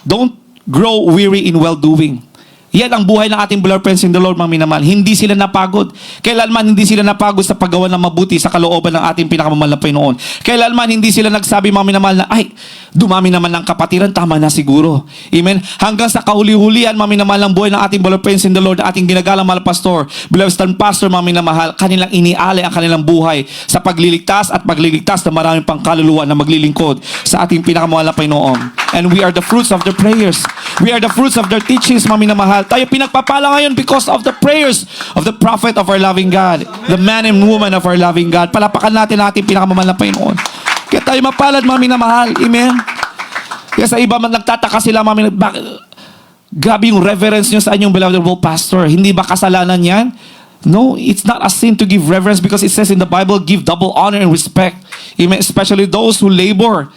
Don't grow weary in well-doing. Yan ang buhay ng ating beloved friends in the Lord, mga minamahal. Hindi sila napagod. Kailanman hindi sila napagod sa paggawa ng mabuti sa kalooban ng ating pinakamamahal na Panginoon. Kailanman hindi sila nagsabi, mga minamahal, na ay, dumami naman ng kapatiran, tama na siguro. Amen? Hanggang sa kahuli-hulian, mga minamahal, ang buhay ng ating beloved friends in the Lord, ating ginagalang mahal pastor, beloved stand pastor, mga minamahal, kanilang inialay ang kanilang buhay sa pagliligtas at pagliligtas na maraming pang kaluluwa na maglilingkod sa ating pinakamamahal na Panginoon. And we are the fruits of their prayers. We are the fruits of their teachings, mga minamahal. Tayo pinagpapala ngayon because of the prayers of the prophet of our loving God, the man and woman of our loving God. Palapakan natin ang ating pinakamamahal na Panginoon. Kaya tayo mapalad, mga minamahal. Amen? Kaya sa iba man nagtataka sila, mga minamahal, bakit? Grabe yung reverence nyo sa inyong beloved pastor. Hindi ba kasalanan yan? No, it's not a sin to give reverence because it says in the Bible, give double honor and respect. Amen? Especially those who labor.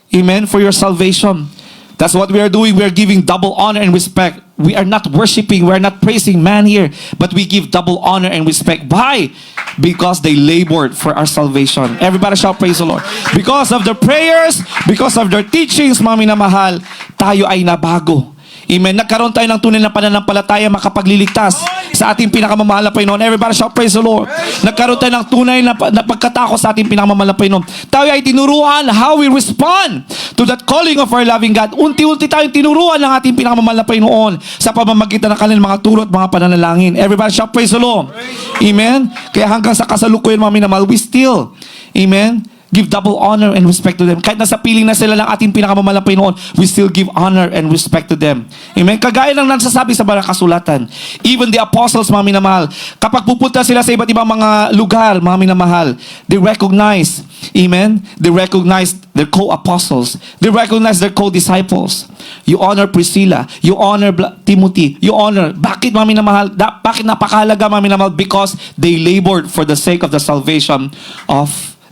Amen? For your salvation. That's what we are doing. We are giving double honor and respect. We are not worshiping, we are not praising man here, but we give double honor and respect. Why? Because they labored for our salvation. Everybody shout, praise the Lord. Because of their prayers, because of their teachings, mga minamahal, tayo ay nabago. Amen. Nagkaroon tayo ng tunay na pananampalataya makapagliligtas sa ating pinakamamahal na Panginoon. Everybody shout, praise the Lord. Nagkaroon tayo ng tunay na pagkatakot sa ating pinakamamahal na Panginoon. Tayo ay tinuruan how we respond to that calling of our loving God. Unti-unti tayong tinuruan ng ating pinakamamahal na Panginoon sa pamamagitan ng kanilang mga turo at mga pananalangin. Everybody shout, praise the Lord. Amen. Kaya hanggang sa kasalukuyan, mga minamahal, we still, amen, give double honor and respect to them. Kahit nasa piling na sila ng ating pinakamamahal na Panginoon, we still give honor and respect to them. Amen? Kagaya ng nasasabi sa banal kasulatan. Even the apostles, mga minamahal, kapag pupunta sila sa iba't ibang mga lugar, mga minamahal, they recognize, amen? They recognize their co-apostles. They recognize their co-disciples. You honor Priscilla. You honor Timothy. You honor. Bakit, mga minamahal? Bakit napakahalaga, mga minamahal? Because they labored for the sake of the salvation of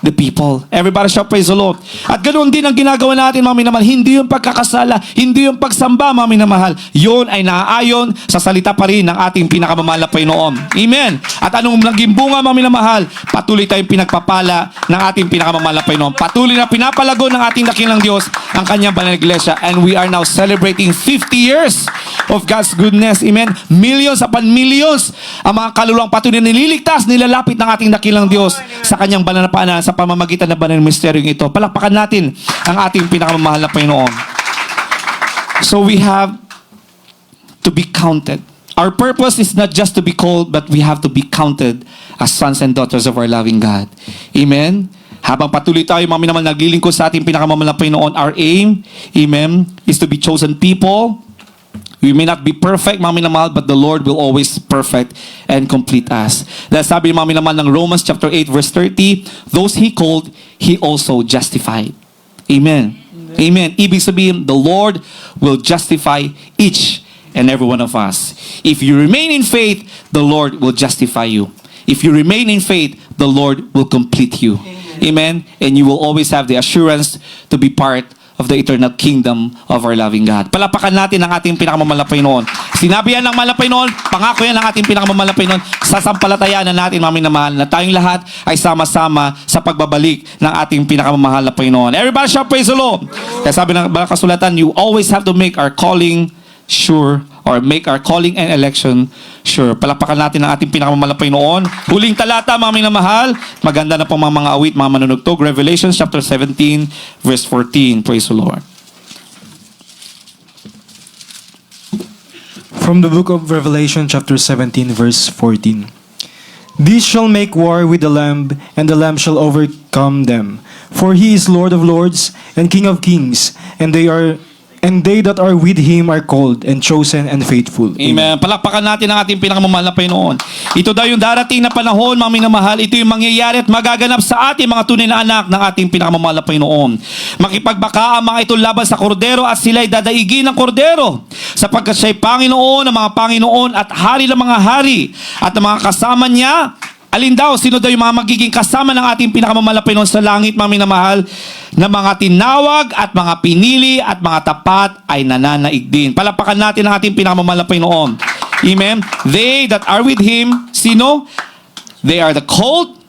the people. Everybody shout, praise the Lord. At ganoon din ang ginagawa natin, mga minamahal. Hindi yung pagkakasala, hindi yung pagsamba, mga minamahal. Yun ay naaayon sa salita pa rin ng ating pinakamamahal na Panginoon. Amen. At anong naging bunga, mga minamahal? Patuloy tayong pinagpapala ng ating pinakamamahal na Panginoon. Patuloy na pinapalago ng ating dakilang Diyos ang kanyang banal na iglesia. And we are now celebrating 50 years of God's goodness. Amen. Millions upon millions ang mga kaluluwang patuloy na nililigtas, nilalapit ng ating dakilang Diyos sa kanyang banal na paanan sa pamamagitan ng banal na misteryong ito. Palakpakan natin ang ating pinakamamahal na Panginoon. So we have to be counted. Our purpose is not just to be called, but we have to be counted as sons and daughters of our loving God. Amen? Habang patuloy tayo, mga minamahal, naglilingkod sa ating pinakamamahal na Panginoon, our aim, amen, is to be chosen people. We may not be perfect, mga minamahal, but the Lord will always perfect and complete us. Dahil sabi ng mga minamahal ng Romans chapter 8 verse 30, those He called, He also justified. Amen. Amen. Ibig sabihin, the Lord will justify each and every one of us. If you remain in faith, the Lord will justify you. If you remain in faith, the Lord will complete you. Amen. And you will always have the assurance to be part of the eternal kingdom of our loving God. Palapakan natin ang ating pinakamamahal na Panginoon. Sinabi yan ng mahal na Panginoon, pangako yan ng ating pinakamamahal na Panginoon, sasampalatayaan na natin, mga minamahal, na tayong lahat ay sama-sama sa pagbabalik ng ating pinakamamahal na Panginoon. Everybody shout, praise the Lord. Kaya sabi ng banal kasulatan, you always have to make our calling sure, or make our calling and election sure. Palapakan natin ang ating pinakamamahal na Panginoon. Huling talata, mga minamahal. Maganda na pong mga awit, mga manunugtog. Revelation chapter 17, verse 14. Praise the Lord. From the book of Revelation chapter 17 verse 14. These shall make war with the Lamb, and the Lamb shall overcome them. For He is Lord of lords and King of kings, and they that are with Him are called and chosen and faithful. Amen. Palakpakan natin ang ating pinakamamahal na Panginoon. Ito daw yung darating na panahon, mga minamahal. Ito yung mangyayari at magaganap sa ating mga tunay na anak ng ating pinakamamahal na Panginoon. Makipagbaka ang mga ito laban sa kordero at sila'y dadaigin ng kordero. Sapagkat siya'y Panginoon ng mga Panginoon at Hari ng mga hari. At ang mga kasama niya, alin daw, sino daw yung mga magiging kasama ng ating pinakamamahal na Panginoon sa langit, mga minamahal, na mga tinawag at mga pinili at mga tapat ay nananaig din. Palapakan natin ang ating pinakamamahal na Panginoon. Amen. They that are with Him, sino? They are the called,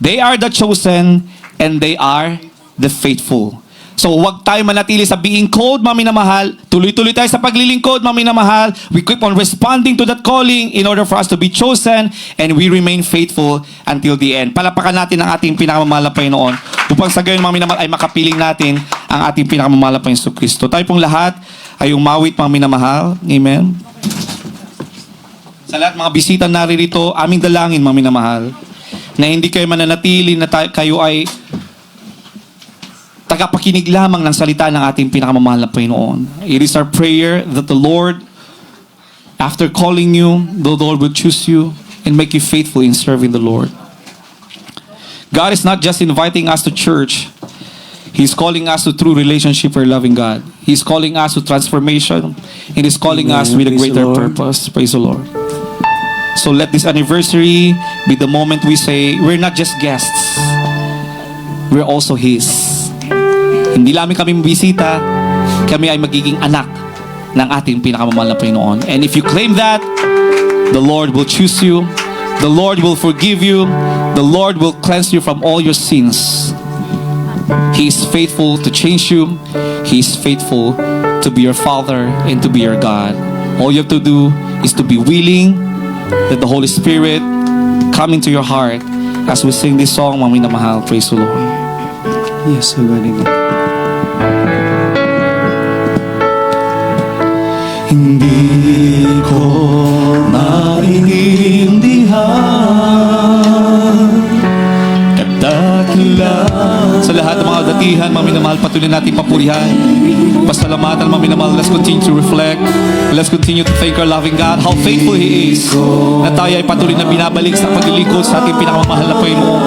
they are the chosen, and they are the faithful. So huwag tayo manatili sa being called, mga minamahal. Tuloy-tuloy tayo sa paglilingkod, mga minamahal. We keep on responding to that calling in order for us to be chosen, and we remain faithful until the end. Palapakan natin ang ating pinakamamahal na Panginoon upang sa gayon, mga minamahal, ay makapiling natin ang ating pinakamamahal na Panginoon Kristo. Tayo pong lahat ay umawit, mga minamahal. Amen. Sa lahat mga bisita naririto, aming dalangin, mga minamahal, na hindi kayo mananatili na kayo ay tagapakinig lamang ng salita ng ating pinakamamahal na Panginoon. It is our prayer that the Lord, after calling you, the Lord will choose you and make you faithful in serving the Lord. God is not just inviting us to church. He's calling us to true relationship with loving God. He's calling us to transformation, and He's calling us with a greater purpose. Praise the Lord. So let this anniversary be the moment we say, we're not just guests. We're also His. Hindi lamang kami bisita, kami ay magiging anak ng ating pinakamamahal na Panginoon. And if you claim that, the Lord will choose you, the Lord will forgive you, the Lord will cleanse you from all your sins. He is faithful to change you. He is faithful to be your Father and to be your God. All you have to do is to be willing that the Holy Spirit come into your heart as we sing this song, Mga minamahal. Praise the Lord. Yes, galing. Hindi ko maintindihan kadakilan. Sa lahat ng mga datihan, mga minamahal, patuloy natin papurihan, pasalamatan, mga minamahal. Let's continue to reflect. Let's continue to thank our loving God, how faithful He is, na tayo ay patuloy na binabalik sa paglilingkod sa ating pinakamamahal na Panginoon.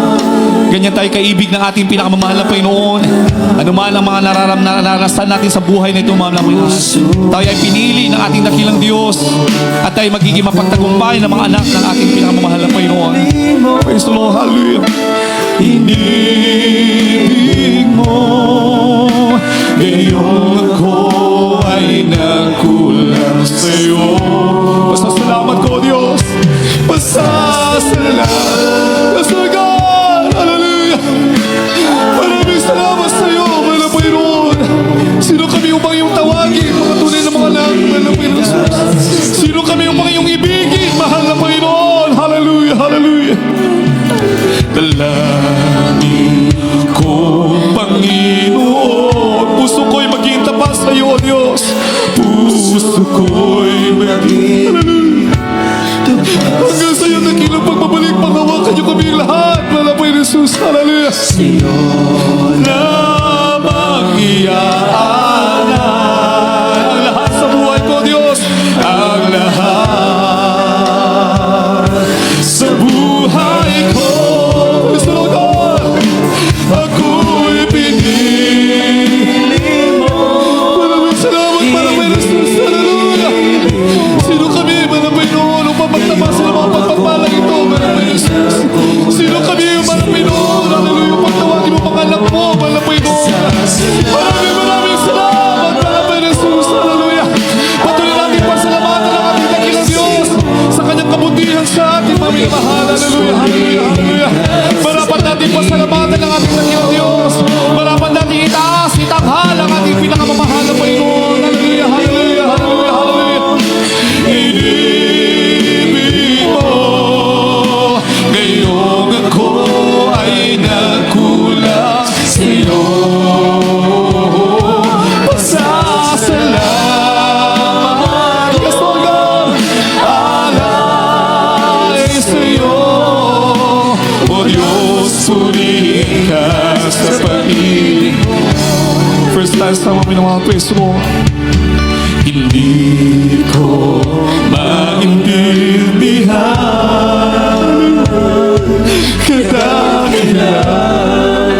Ganyan tayo kaibig ng ating pinakamamahal na Panginoon. Ano man ang mga naranasan natin sa buhay na ito, mga Panginoon, tayo ay pinili ng ating dakilang Diyos at tayo magiging mapagtagumpay ng mga anak ng ating pinakamamahal na Panginoon. Praise the Lord. Hallelujah. Inibig mo, ngayon ako ay nagkulang sa'yo. Pasasalamat ko, Diyos. Pasasalamat. Yes, Lord God. Hallelujah. Maraming salamat sa'yo, mahal na Panginoon. Sino kami upang iyong tawagin, mga tunay na mga anak, mahal na Panginoon? Sino kami upang iyong ibigin, mahal na Panginoon? Hallelujah, hallelujah. Dalangin ko, Panginoon, puso ko'y maging tapat sa iyo, Diyos. Puso ko'y maging hanggang sa iyo nakilang pagbabalik, panghawakan niyo kami lahat. Lalapay ni Jesus, hallelujah. Na mag-iaanan ang lahat sa buhay ko, Diyos. Ang lahat sa buhay ko. Praise the Lord God. Ako'y pinili mo. Maraming salamat, maraming Jesus, hallelujah. Sino kami, maraming noon, upang magtapasin ang mga pagpapalang ito, maraming Jesus. Sino kami, maraming noon, hallelujah, upang tawagin mo mga anak mo, maraming noon. Maraming salamat, maraming Jesus, hallelujah. Patuloy natin pasalamatan ang ating dakilang Diyos sa kanyang kabutihan sa ating pamimahal, hallelujah, hallelujah, hallelujah. Marapat natin pasalamatan ang ating dakilang Diyos. Marapat natin itaas, itanghal ang ating pinakamamahal na Panginoon, hallelujah, hallelujah, hallelujah, hallelujah. Inibig mo, ngayong ako ay nagkulang sa'yo. Pasasalamat, yes, Lord God, alay sa'yo. O Diyos, purihin ka sa pag-ibig mo. First time sa mga minamahal, praise the Lord. Hindi ko maintindihan kadakilan.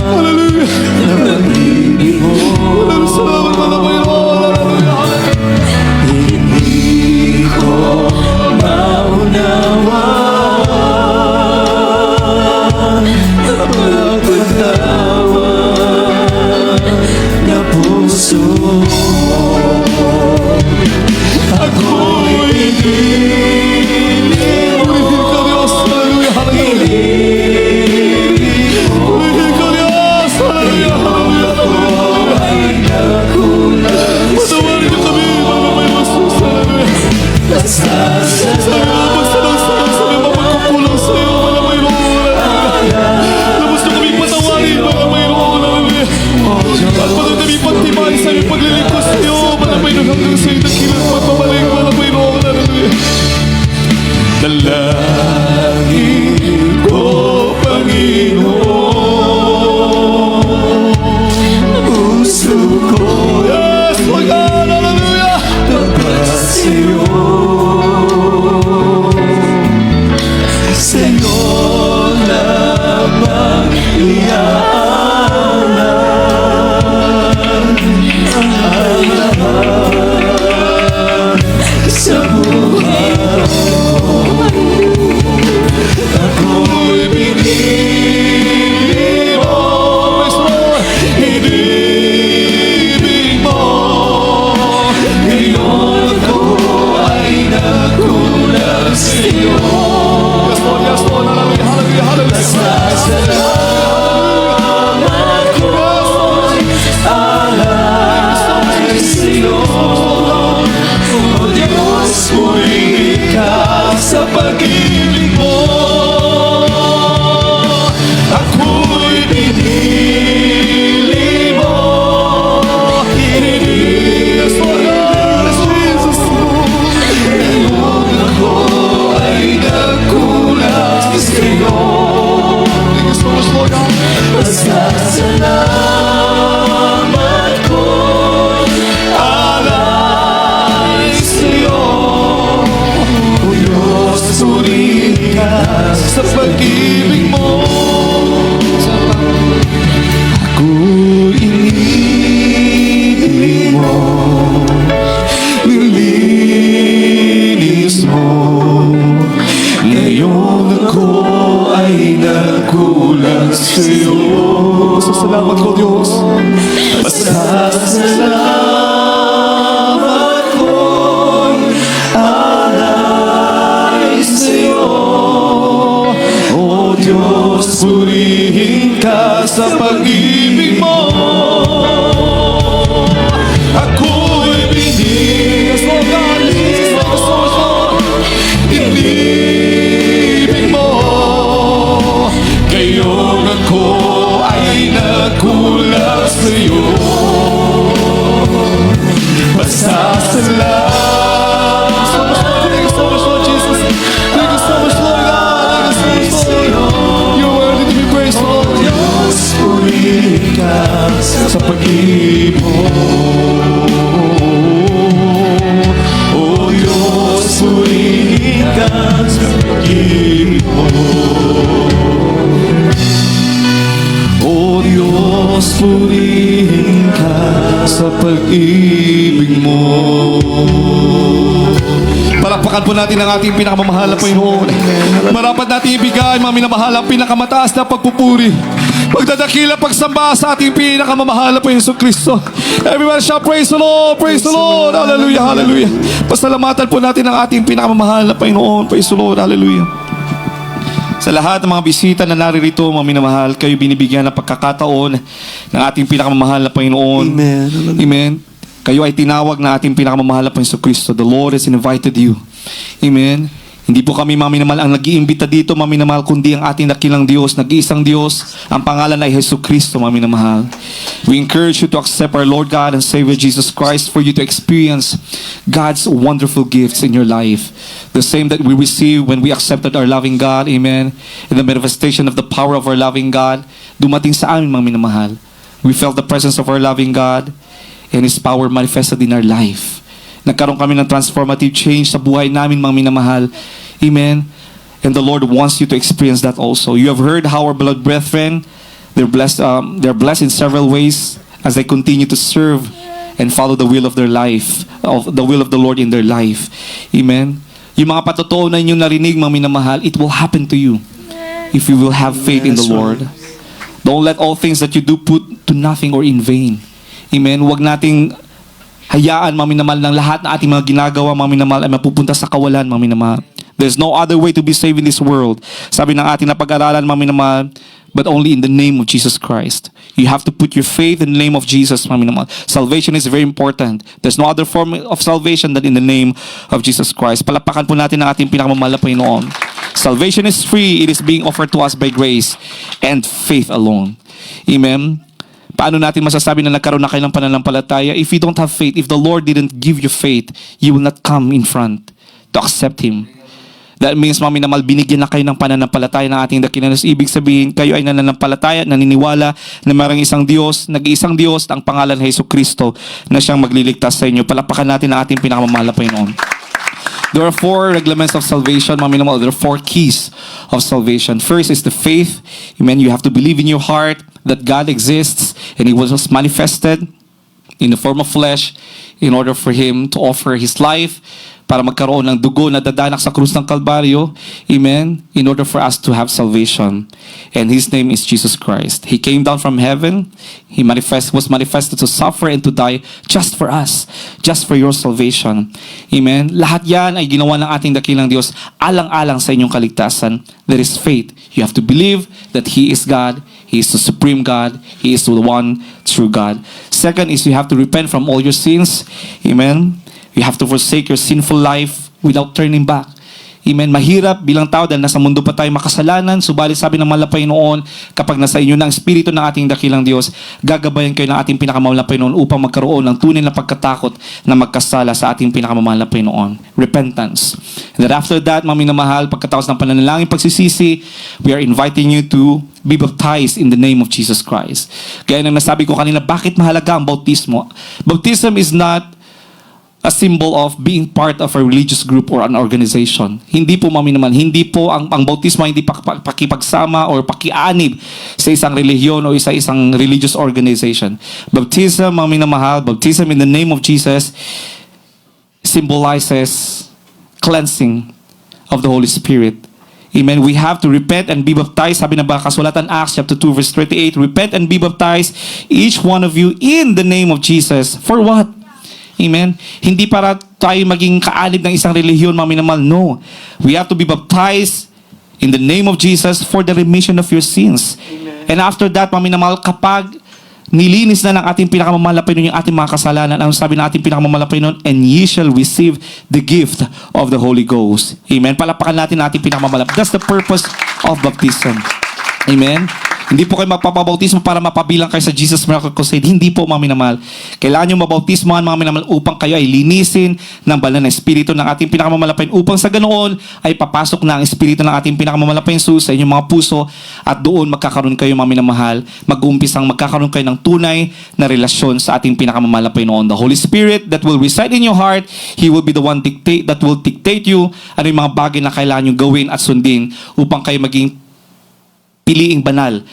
Hallelujah. Maraming salamat, mga Panginoon. Hallelujah. Hindi ko maunawaan ang pagkatawad na puso. Ako'y pinili mo. Purihin ka, Diyos. Hallelujah, hallelujah. Purihin ka, Diyos. Hallelujah, hallelujah, hallelujah. Patawarin niyo kami, mga may Jesus. Hallelujah. Sabi mo, magsalang-salang sa mga magkukulang sa iyo, mga may roon. Labos niyo kami patawarin, mga may roon. Hallelujah. At patuloy kami pagtibay sa aming paglilingkod sa iyo, mga may roon, hanggang sa iyo dakilang pagpabalik, mga may roon. Hallelujah. Dalangin ko, Panginoon, puso ko, yes, Lord God, hallelujah, tapat sa'yo. Sa'yo lamang iaanan ang Pasasalamat ko'y alay sa'yo. O Diyos, purihin ka sa pag-ibig mo. Ako'y binigyan mo galing sa inibig mo. Ngayong ako ay nagkulang sa'yo. Basta salamat. Thank you so much, Lord Jesus. Thank you so much, Lord God. Thank you so much, Lord. You're worthy to be praised, Lord. Diyos, purihin ka sa pag-ibig mo. O Diyos, purihin ka sa pag-ibig mo. O Diyos, purihin ka sa pag-ibig mo. Palakpakan po natin ang ating pinakamamahal na Panginoon. Marapat natin ibigay, mga minamahal, ang pinakamataas na pagpupuri, pagdadakila, pagsamba sa ating pinakamamahal na Panginoon Kristo. Everyone shout, praise the Lord, praise the Lord, hallelujah, hallelujah. Pasalamatan po natin ang ating pinakamamahal na Panginoon, praise the Lord, hallelujah. Sa lahat ng mga bisita na naririto, mga minamahal, kayo binibigyan ng pagkakataon ng ating pinakamamahal na Panginoon. Amen. Amen. Kayo ay tinawag na ating pinakamamahal na Panginoon Kristo. The Lord has invited you. Amen. Hindi po kami, mga minamahal, ang nag-iimbita dito, mga minamahal, kundi ang ating dakilang Diyos, nag-iisang Diyos. Ang pangalan ay Jesu Kristo, mga minamahal. We encourage you to accept our Lord God and Savior Jesus Christ for you to experience God's wonderful gifts in your life. The same that we receive when we accepted our loving God, amen, and the manifestation of the power of our loving God, dumating sa amin, mga minamahal. We felt the presence of our loving God and His power manifested in our life. Nagkaroon kami ng transformative change sa buhay namin, mga minamahal. Amen. And the Lord wants you to experience that also. You have heard how our beloved brethren, they're blessed in several ways as they continue to serve and follow the will of their life, of the will of the Lord in their life. Amen. Yung mga patutuunan yung narinig, mga minamahal, it will happen to you if you will have faith in the Lord. Don't let all things that you do put to nothing or in vain. Amen. Huwag nating hayaan, mga minamahal, ng lahat na ating mga ginagawa, mga minamahal, ay mapupunta sa kawalan, mga minamahal. There's no other way to be saved in this world. Sabi ng ating napag-aralan, mga minamahal, but only in the name of Jesus Christ. You have to put your faith in the name of Jesus, mga minamahal. Salvation is very important. There's no other form of salvation than in the name of Jesus Christ. Palapakan po natin ang ating pinakamamahal na Panginoon. Salvation is free. It is being offered to us by grace and faith alone. Amen. Paano natin masasabi na nagkaroon na kayo ng pananampalataya? If you don't have faith, if the Lord didn't give you faith, you will not come in front to accept Him. That means, mga minamahal, binigyan na kayo ng pananampalataya ng ating dakilang Diyos. Ibig sabihin, kayo ay nananampalataya, naniniwala na mayroong isang Diyos, nag-iisang Diyos, ang pangalan ng Jesu Kristo na siyang magliligtas sa inyo. Palapakan natin ang ating pinakamamahal na Panginoon. There are 4 reglaments of salvation, mga minamahal. There are 4 keys of salvation. First is the faith. Amen. You have to believe in your heart that God exists and He was manifested in the form of flesh in order for Him to offer His life para magkaroon ng dugo na dadanak sa krus ng Kalbaryo. Amen. In order for us to have salvation. And His name is Jesus Christ. He came down from heaven. He was manifested to suffer and to die just for us. Just for your salvation. Amen. Lahat yan ay ginawa ng ating dakilang Diyos alang-alang sa inyong kaligtasan. There is faith. You have to believe that He is God. He is the supreme God. He is the one true God. Second is you have to repent from all your sins. Amen. You have to forsake your sinful life without turning back. Amen. Mahirap bilang tao dahil nasa mundo pa tayo makasalanan. Subalit sabi ng mahal na Panginoon, kapag nasa inyo na ang Espiritu ng ating dakilang Diyos, gagabayan kayo ng ating pinakamahal na Panginoon upang magkaroon ng tunay na pagkatakot na magkasala sa ating pinakamahal na Panginoon. Repentance. And then after that, mga minamahal, pagkatapos ng pananalangin, pagsisisi, we are inviting you to be baptized in the name of Jesus Christ. Kaya nang nasabi ko kanina, bakit mahalaga ang bautismo? Baptism is not a symbol of being part of a religious group or an organization. Hindi po, mami naman, hindi po ang bautismo hindi pakipagsama or pakianib sa isang relihiyon o isang religious organization. Baptism, mami na mahal, baptism in the name of Jesus symbolizes cleansing of the Holy Spirit. Amen. We have to repent and be baptized. Sabi ng kasulatan Acts chapter 2 verse 38, repent and be baptized, each one of you in the name of Jesus. For what? Amen. Hindi para tayo maging kaalib ng isang relihiyon, mga minamahal. No. We have to be baptized in the name of Jesus for the remission of your sins. Amen. And after that, mga minamahal, kapag nilinis na ng ating pinakamamahal na Panginoon yung ating mga kasalanan, ang sabi ng ating pinakamamahal na Panginoon, and ye shall receive the gift of the Holy Ghost. Amen. Palapakan natin ang ating pinakamamahal. That's the purpose of baptism. Amen. Hindi po kayo magpapabautismo para mapabilang kayo sa Jesus Miracle Crusade. Hindi po, mga minamahal. Kailangan nyo mabautismohan, mga minamahal, upang kayo ay linisin ng banal na Espiritu ng ating pinakamamalapain, upang sa ganoon ay papasok na ang Espiritu ng ating pinakamamalapain sa inyong mga puso, at doon magkakaroon kayo, mga minamahal, mag-uumpisang magkakaroon kayo ng tunay na relasyon sa ating pinakamamalapain noon. The Holy Spirit that will reside in your heart, He will be the one that will dictate you ano yung mga bagay na kailangan nyo gawin at sundin upang kayo maging piliing banal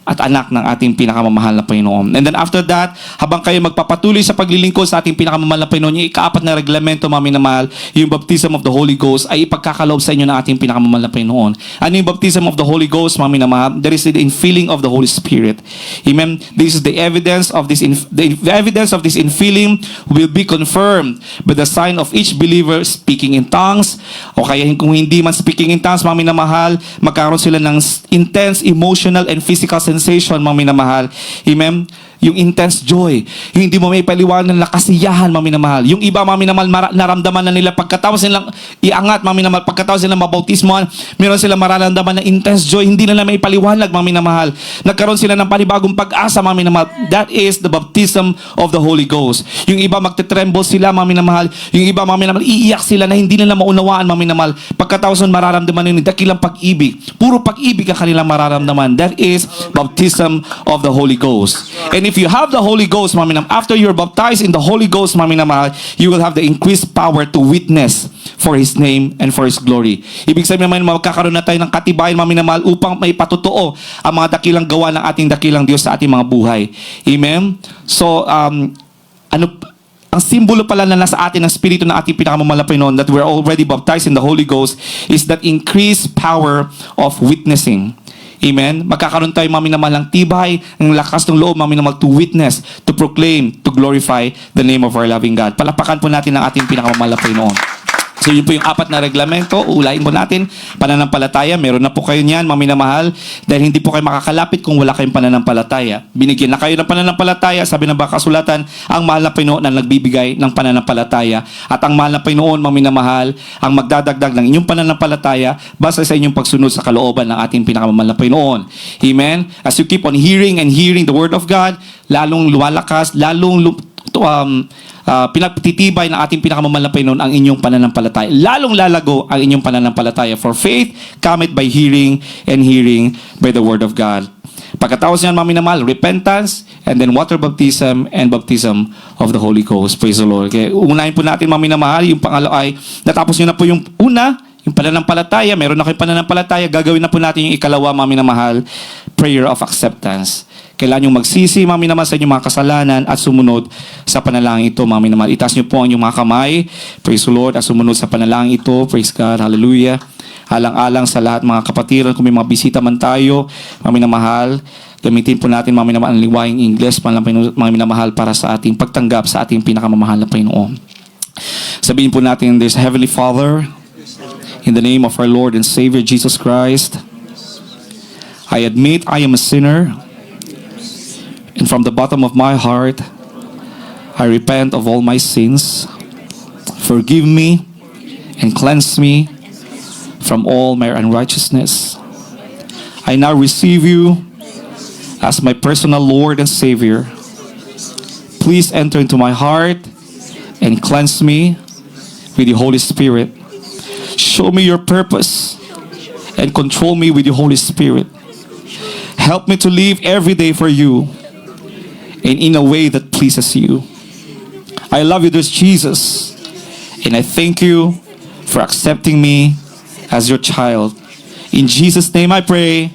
at anak ng ating pinakamamahal na Panginoon. And then after that, habang kayo magpapatuloy sa paglilingkod sa ating pinakamamahal na Panginoon, yung ikaapat na reglamento, mga minamahal, yung baptism of the Holy Ghost ay ipagkakaloob sa inyo ng ating pinakamamahal na Panginoon. Ano yung baptism of the Holy Ghost, mga minamahal? There is the infilling of the Holy Spirit. Amen? This is the evidence of this the evidence of this infilling will be confirmed by the sign of each believer speaking in tongues, o kaya kung hindi man speaking in tongues, mga minamahal, magkaroon sila ng intense emotional and physical sensation, mga minamahal. Amen? Yung intense joy. Yung hindi mo may paliwanag ng kasiyahan, mga minamahal. Yung iba, mga minamahal, naramdaman na nila pagkatapos nilang iangat, mga minamahal, pagkatapos nilang mabautismohan, meron silang mararamdaman ng intense joy. Hindi nila may paliwanag, mga minamahal. Nagkaroon sila ng panibagong pag-asa, mga minamahal. That is the baptism of the Holy Ghost. Yung iba, magte-tremble sila, mga minamahal. Yung iba, mga minamahal, iiyak sila na hindi nila maunawaan, mga minamahal. Pagkatapos nun, mararamdaman nila dakilang pag-ibig. Puro pag-ibig ang kanilang mararamdaman. That is baptism of the Holy Ghost. And if you have the Holy Ghost, mga minamahal, after you're baptized in the Holy Ghost, mga minamahal, you will have the increased power to witness for His name and for His glory. Ibig sabihin naman, magkakaroon na tayo ng katibayan, mga minamahal, upang may patotoo ang mga dakilang gawa ng ating dakilang Diyos sa ating mga buhay. Amen? So, ang simbolo pala na nasa atin ng Espiritu ng ating pinakamamalapain noon, that we're already baptized in the Holy Ghost, is that increased power of witnessing. Amen? Magkakaroon tayo, mga minamahal, ng tibay, ng lakas ng loob, mga minamahal, to witness, to proclaim, to glorify the name of our loving God. Palapakan po natin ang ating pinakamamahal na Panginoon. So yun po yung apat na reglamento. Ulayin po natin. Pananampalataya, meron na po kayo niyan, mga minamahal, dahil hindi po kayo makakalapit kung wala kayong pananampalataya. Binigyan na kayo ng pananampalataya, sabi ng kasulatan, ang mahal na Panginoon ang nagbibigay ng pananampalataya. At ang mahal na Panginoon, mga minamahal, ang magdadagdag ng inyong pananampalataya basta sa inyong pagsunod sa kalooban ng ating pinakamamahal na Panginoon. Amen? As you keep on hearing and hearing the Word of God, lalong lumalakas, lalong pinagtitibay ng ating pinakamamahal na Panginoon ang inyong pananampalataya. Lalong lalago ang inyong pananampalataya. For faith cometh by hearing, and hearing by the Word of God. Pagkatapos niyan, mga minamahal, repentance, and then water baptism, and baptism of the Holy Ghost. Praise the Lord. Okay, unahin po natin, mga minamahal, yung pangalawa ay, natapos nyo na po yung una, yung pananampalataya, meron na kayong pananampalataya, gagawin na po natin yung ikalawa, mga minamahal, prayer of acceptance. Kailangan yung magsisi, mga minamahal, sa inyong mga kasalanan at sumunod sa panalangin ito, mga minamahal. Itaas nyo po ang inyong mga kamay. Praise the Lord. At sumunod sa panalangin ito. Praise God. Hallelujah. Alang-alang sa lahat mga kapatiran, kung may mga bisita man tayo, mga minamahal, gamitin po natin, mga minamahal, ang liwayang Ingles, mga minamahal, para sa ating pagtanggap sa ating pinakamamahal na Panginoon. Sabihin po natin, there's a Heavenly Father, in the name of our Lord and Savior Jesus Christ, I admit I am a sinner. And from the bottom of my heart, I repent of all my sins. Forgive me and cleanse me from all my unrighteousness. I now receive you as my personal Lord and Savior. Please enter into my heart and cleanse me with the Holy Spirit. Show me your purpose and control me with the Holy Spirit. Help me to live every day for you and in a way that pleases you. I love you, dear Jesus, and I thank you for accepting me as your child. In Jesus' name I pray.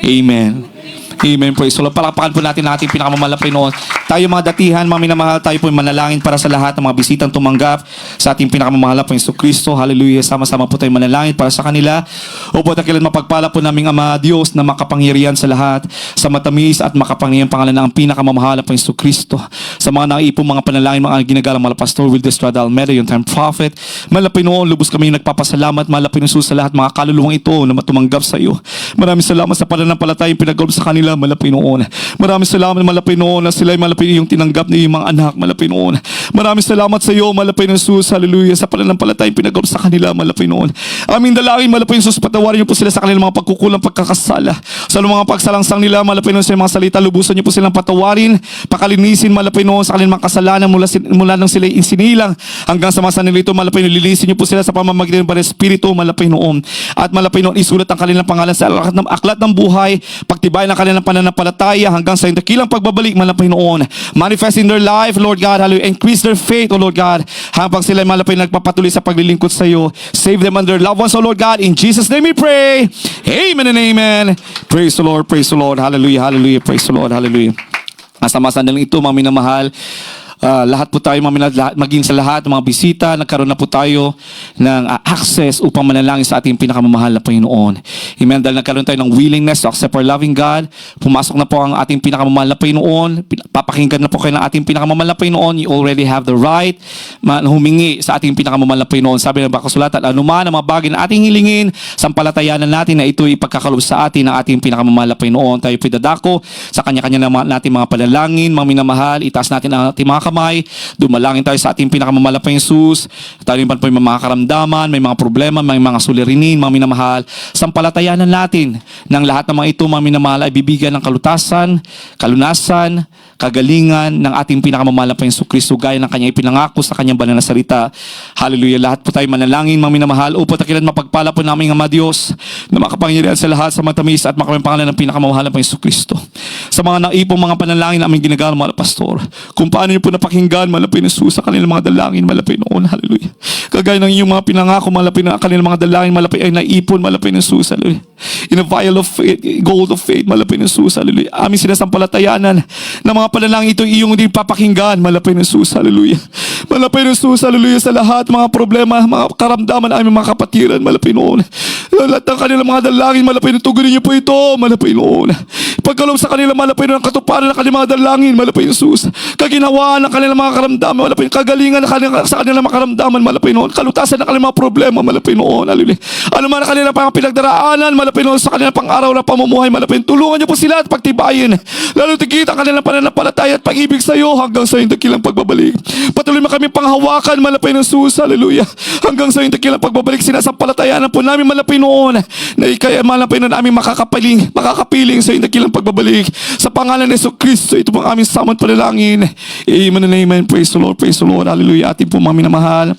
Amen. Amen. Praise the Lord. Palakpakan po natin ang ating pinakamamahal na Panginoon. Tayo mga datihan, mga minamahal, tayo po manalangin para sa lahat ng mga bisitang tumanggap sa ating pinakamamahal na Panginoon Kristo. Hallelujah. Sama-sama po tayo manalangin para sa kanila. Opo, dakilan mapagpala po naming Ama Diyos na makapangyarihan sa lahat, sa matamis at makapangyarihan pangalan ng pinakamamahal na Panginoon Kristo. Sa mga naipong mga panalangin, mga ginagalang mga pastor, Wilde Estrada Almeida, yung time prophet, malapay noon, lubos kami nagpapasalamat, malapay noon sa lahat mga kaluluwang ito na matumanggap sa iyo. Maraming salamat sa pananampalatayang pinagkaloob sa kanila, malapay noon. Maraming salamat, malapay noon, na sila ay malapay yung tinanggap ng iyong mga anak, malapay noon. Maraming salamat sa iyo, malapay ng Jesus, hallelujah, sa pananampalatayang pinagkaloob sa kanila, malapay noon. Aming dalangin, malapay ng Jesus, patawarin niyo po sila sa kanilang mga pagkukulang, pagkakasala. Sa mga pagsalangsang nila, malapay noon sa mga salita, lubusan niyo po silang patawarin, pakalinisin, malapay noon sa kanilang mga kasalanan mula nang sila insinilang hanggang sa masa nila ito, malapay noon, lilinisin niyo po sila sa pamamagitan ng Espiritu, malapay noon. At malapay noon, isulat ang kanilang pangalan sa aklat ng buhay, pagtibayan ang kanilang pananampalataya hanggang sa dakilang pagbabalik, malapay noon. Manifest in their life, Lord God, hallelujah. Increase their faith, O Lord God, habang sila malapay nagpapatuloy sa paglilingkod sa iyo. Save them and their loved ones, O Lord God. In Jesus' name we pray. Amen and amen. Praise the Lord, praise the Lord. Hallelujah, hallelujah. Praise the Lord, hallelujah. Asama-asama lang ito, mga minamahal. Lahat po tayo, maging sa lahat ng mga bisita, nagkaroon na po tayo ng access upang manalangin sa ating pinakamamahal na Panginoon. Amen. Dahil nagkaroon tayo ng willingness to accept our loving God, pumasok na po ang ating pinakamamahal na Panginoon, papakinggan na po kayo ng ating pinakamamahal na Panginoon. You already have the right humingi sa ating pinakamamahal na Panginoon. Sabi ng Bakasulatan, anuman ang mga bagay na ating hilingin, sampalatayanan natin na ito ipagkakalob sa atin ng ating pinakamamahal na Panginoon. Tayo po dadako sa kanya-kanya natin mga panalangin, mga minamahal, itaas natin ang ating mga kamay, dumalangin tayo sa ating pinakamamahal na Jesus. Tayo naman po may mga karamdaman, may mga problema, may mga suliranin, mga minamahal. Sampalatayanan natin ng lahat ng mga ito, mga minamahal, ay bibigyan ng kalutasan, kalunasan, kagalingan ng ating pinakamamahal na Panginoon Kristo gaya ng kanyang ipinangako sa kanyang banal na salita. Hallelujah. Lahat po tayo manalangin, mga minamahal, upang takilan mapagpala po namin ang Ama Diyos na makapangyarihan sa lahat sa matamis at makamang pangalan ng pinakamamahal na Panginoon Kristo. Sa mga naipong mga panalangin na aming ginagawa, mga pastor, kung paano niyo po napakinggan, malapit na Jesus sa kanilang mga dalangin, malapit noon. Hallelujah. Kagaya ng inyong mga pinangako, malapit na kanilang mga dalangin, malapit ay naipon, malapit na Jesus. Hallelujah. In a vial of faith, gold of faith, malapit na Jesus. Hallelujah. Aming sinasampalatayanan na mga panalangin ito iyong din papakinggan, malapit na Jesus. Hallelujah. Malapit na Jesus. Hallelujah. Sa lahat mga problema, mga karamdaman aming mga kapatiran, malapit noon. Lahat ng kanilang mga dalangin, malapit na tugunin niyo po ito, malapit noon. Pagkaloob sa kanila, malapit na katuparan ng kanilang mga dalangin, malapit na Jesus. Kaginawaan ng kanilang mga karamdaman, malapit kagalingan sa kanilang mga karamdaman, malapit noon. Kalutasan ng kanilang mga problema, malapit noon. Hallelujah. Ano man ang kanilang mga pinagdaraanan, malapit noon sa kanilang pang-araw na pamumuhay, malapit. Tulungan niyo po sila at pagtibayin. Lalo tigit ang kanilang pananampalataya at pag-ibig sa iyo hanggang sa iyong dakilang pagbabalik. Patuloy mo kami panghawakan, malapit ng Jesus. Hallelujah. Hanggang sa iyong dakilang pagbabalik, sinasampalatayanan po namin malapit noon na ikay malapit noon aming makakapiling sa iyong dakilang pagbabalik. Sa pangalan ni Jesus Kristo, ito pong aming samot panalangin. Amen and amen. Praise the Lord, praise the Lord. Hallelujah. Ating po mga minamahal,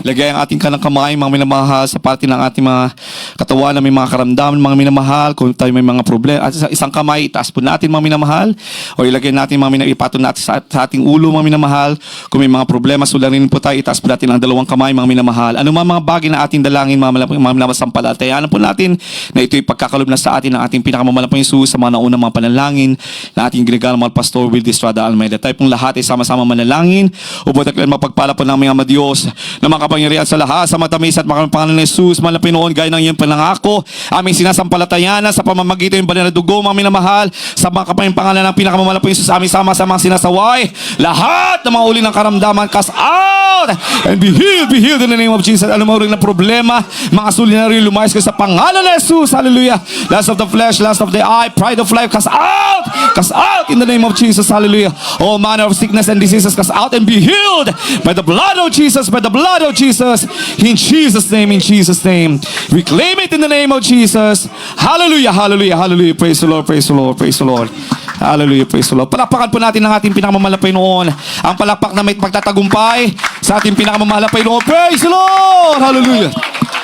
lagay ang ating kanang kamay, mga minamahal, sa pati ng ating mga katawan na may mga karamdaman, mga minamahal. Kung tayo may mga problema, at isang kamay, itaas po natin, mga minamahal, o ilagay natin, ipatong natin sa ating ulo, mga minamahal. Kung may mga problema, sularin po tayo, itaas po natin ang dalawang kamay, mga minamahal. Ano mga bagay na ating dalangin, mga minamahal, sampalatayanan po natin na ito ipagkakalob na sa atin ng ating pinakamamahal na Jesus sa mga naunang mga panalangin na ating ginagawa, mga pastor Wilde Estrada Almeida. Tayo pong lahat ay sama-sama manalangin, upang mapagpala po namin ang Ama Diyos na makapangyarihan sa lahat, sa matamis at makamang pangalan ni Jesus, malapit noon gaya ng iyong panangako, aming sinasampalatayanan sa pamamagitan ng banal na dugo, mga minamahal, sa makamang pangalan ng pinakamamahal na Jesus, aming sama-sama sinasaway lahat ng mga uli ng karamdaman, cast out and be healed in the name of Jesus. Ano mga uri ng problema, mga sulinary, lumayas ka sa pangalan ni Jesus. Hallelujah. Lust of the flesh, lust of the eye, pride of life, cast out in the name of Jesus. Hallelujah. All manner of sickness and diseases, cast out and be healed by the blood of Jesus, by the blood of Jesus. In Jesus' name, in Jesus' name. We claim it in the name of Jesus. Hallelujah, hallelujah, hallelujah. Praise the Lord, praise the Lord, praise the Lord. Hallelujah, praise the Lord. Palakpakan po natin ang ating pinakamamahal na Panginoon. Ang palakpak na may pagtatagumpay sa ating pinakamamahal na Panginoon. Praise the Lord! Hallelujah.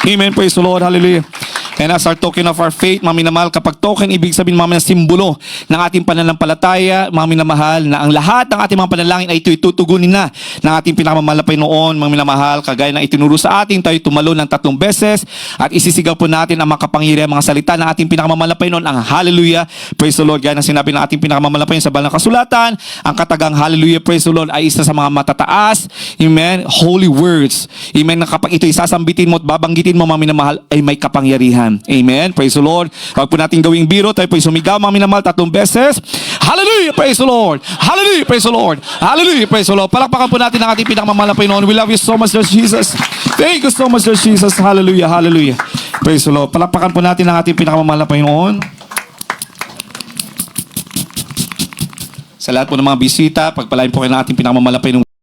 Amen, praise the Lord, hallelujah. And as our token of our faith, mga minamahal, kapag token, ibig sabihin mga simbolo ng ating pananampalataya, mga minamahal, na ang lahat ng ating mga panalangin ay ito itutugunin na ng ating pinakamamahal na Panginoon, mga minamahal, kagaya ng itinuro sa ating tayo tumalo ng 3 beses at isisigaw po natin ang makapangyarihan mga salita ng ating pinakamamahal na Panginoon, ang hallelujah, praise the Lord. Gaya ng sinabi ng ating pinakamamahal na Panginoon sa banal na kasulatan, ang katagang hallelujah, praise the Lord, ay isa sa mga matataas, amen, holy words, amen, na kapag ito'y sasambitin mo at babanggitin mo, mga minamahal, ay may kapangyarihan, amen, praise the Lord. Huwag po natin gawing biro, tayo po'y sumigaw, mga minamahal, 3 beses, hallelujah, praise the Lord, hallelujah, praise the Lord, hallelujah, praise the Lord. Palakpakan po natin ang ating pinakamamahal na Panginoon. We love you so much, Lord Jesus. Thank you so much, Lord Jesus. Hallelujah, hallelujah. Praise the Lord. Palakpakan po natin ang ating pinakamamahal na Panginoon. Sa lahat po ng mga bisita, pagpalain po kayo ng ating pinakamamahal na Panginoon.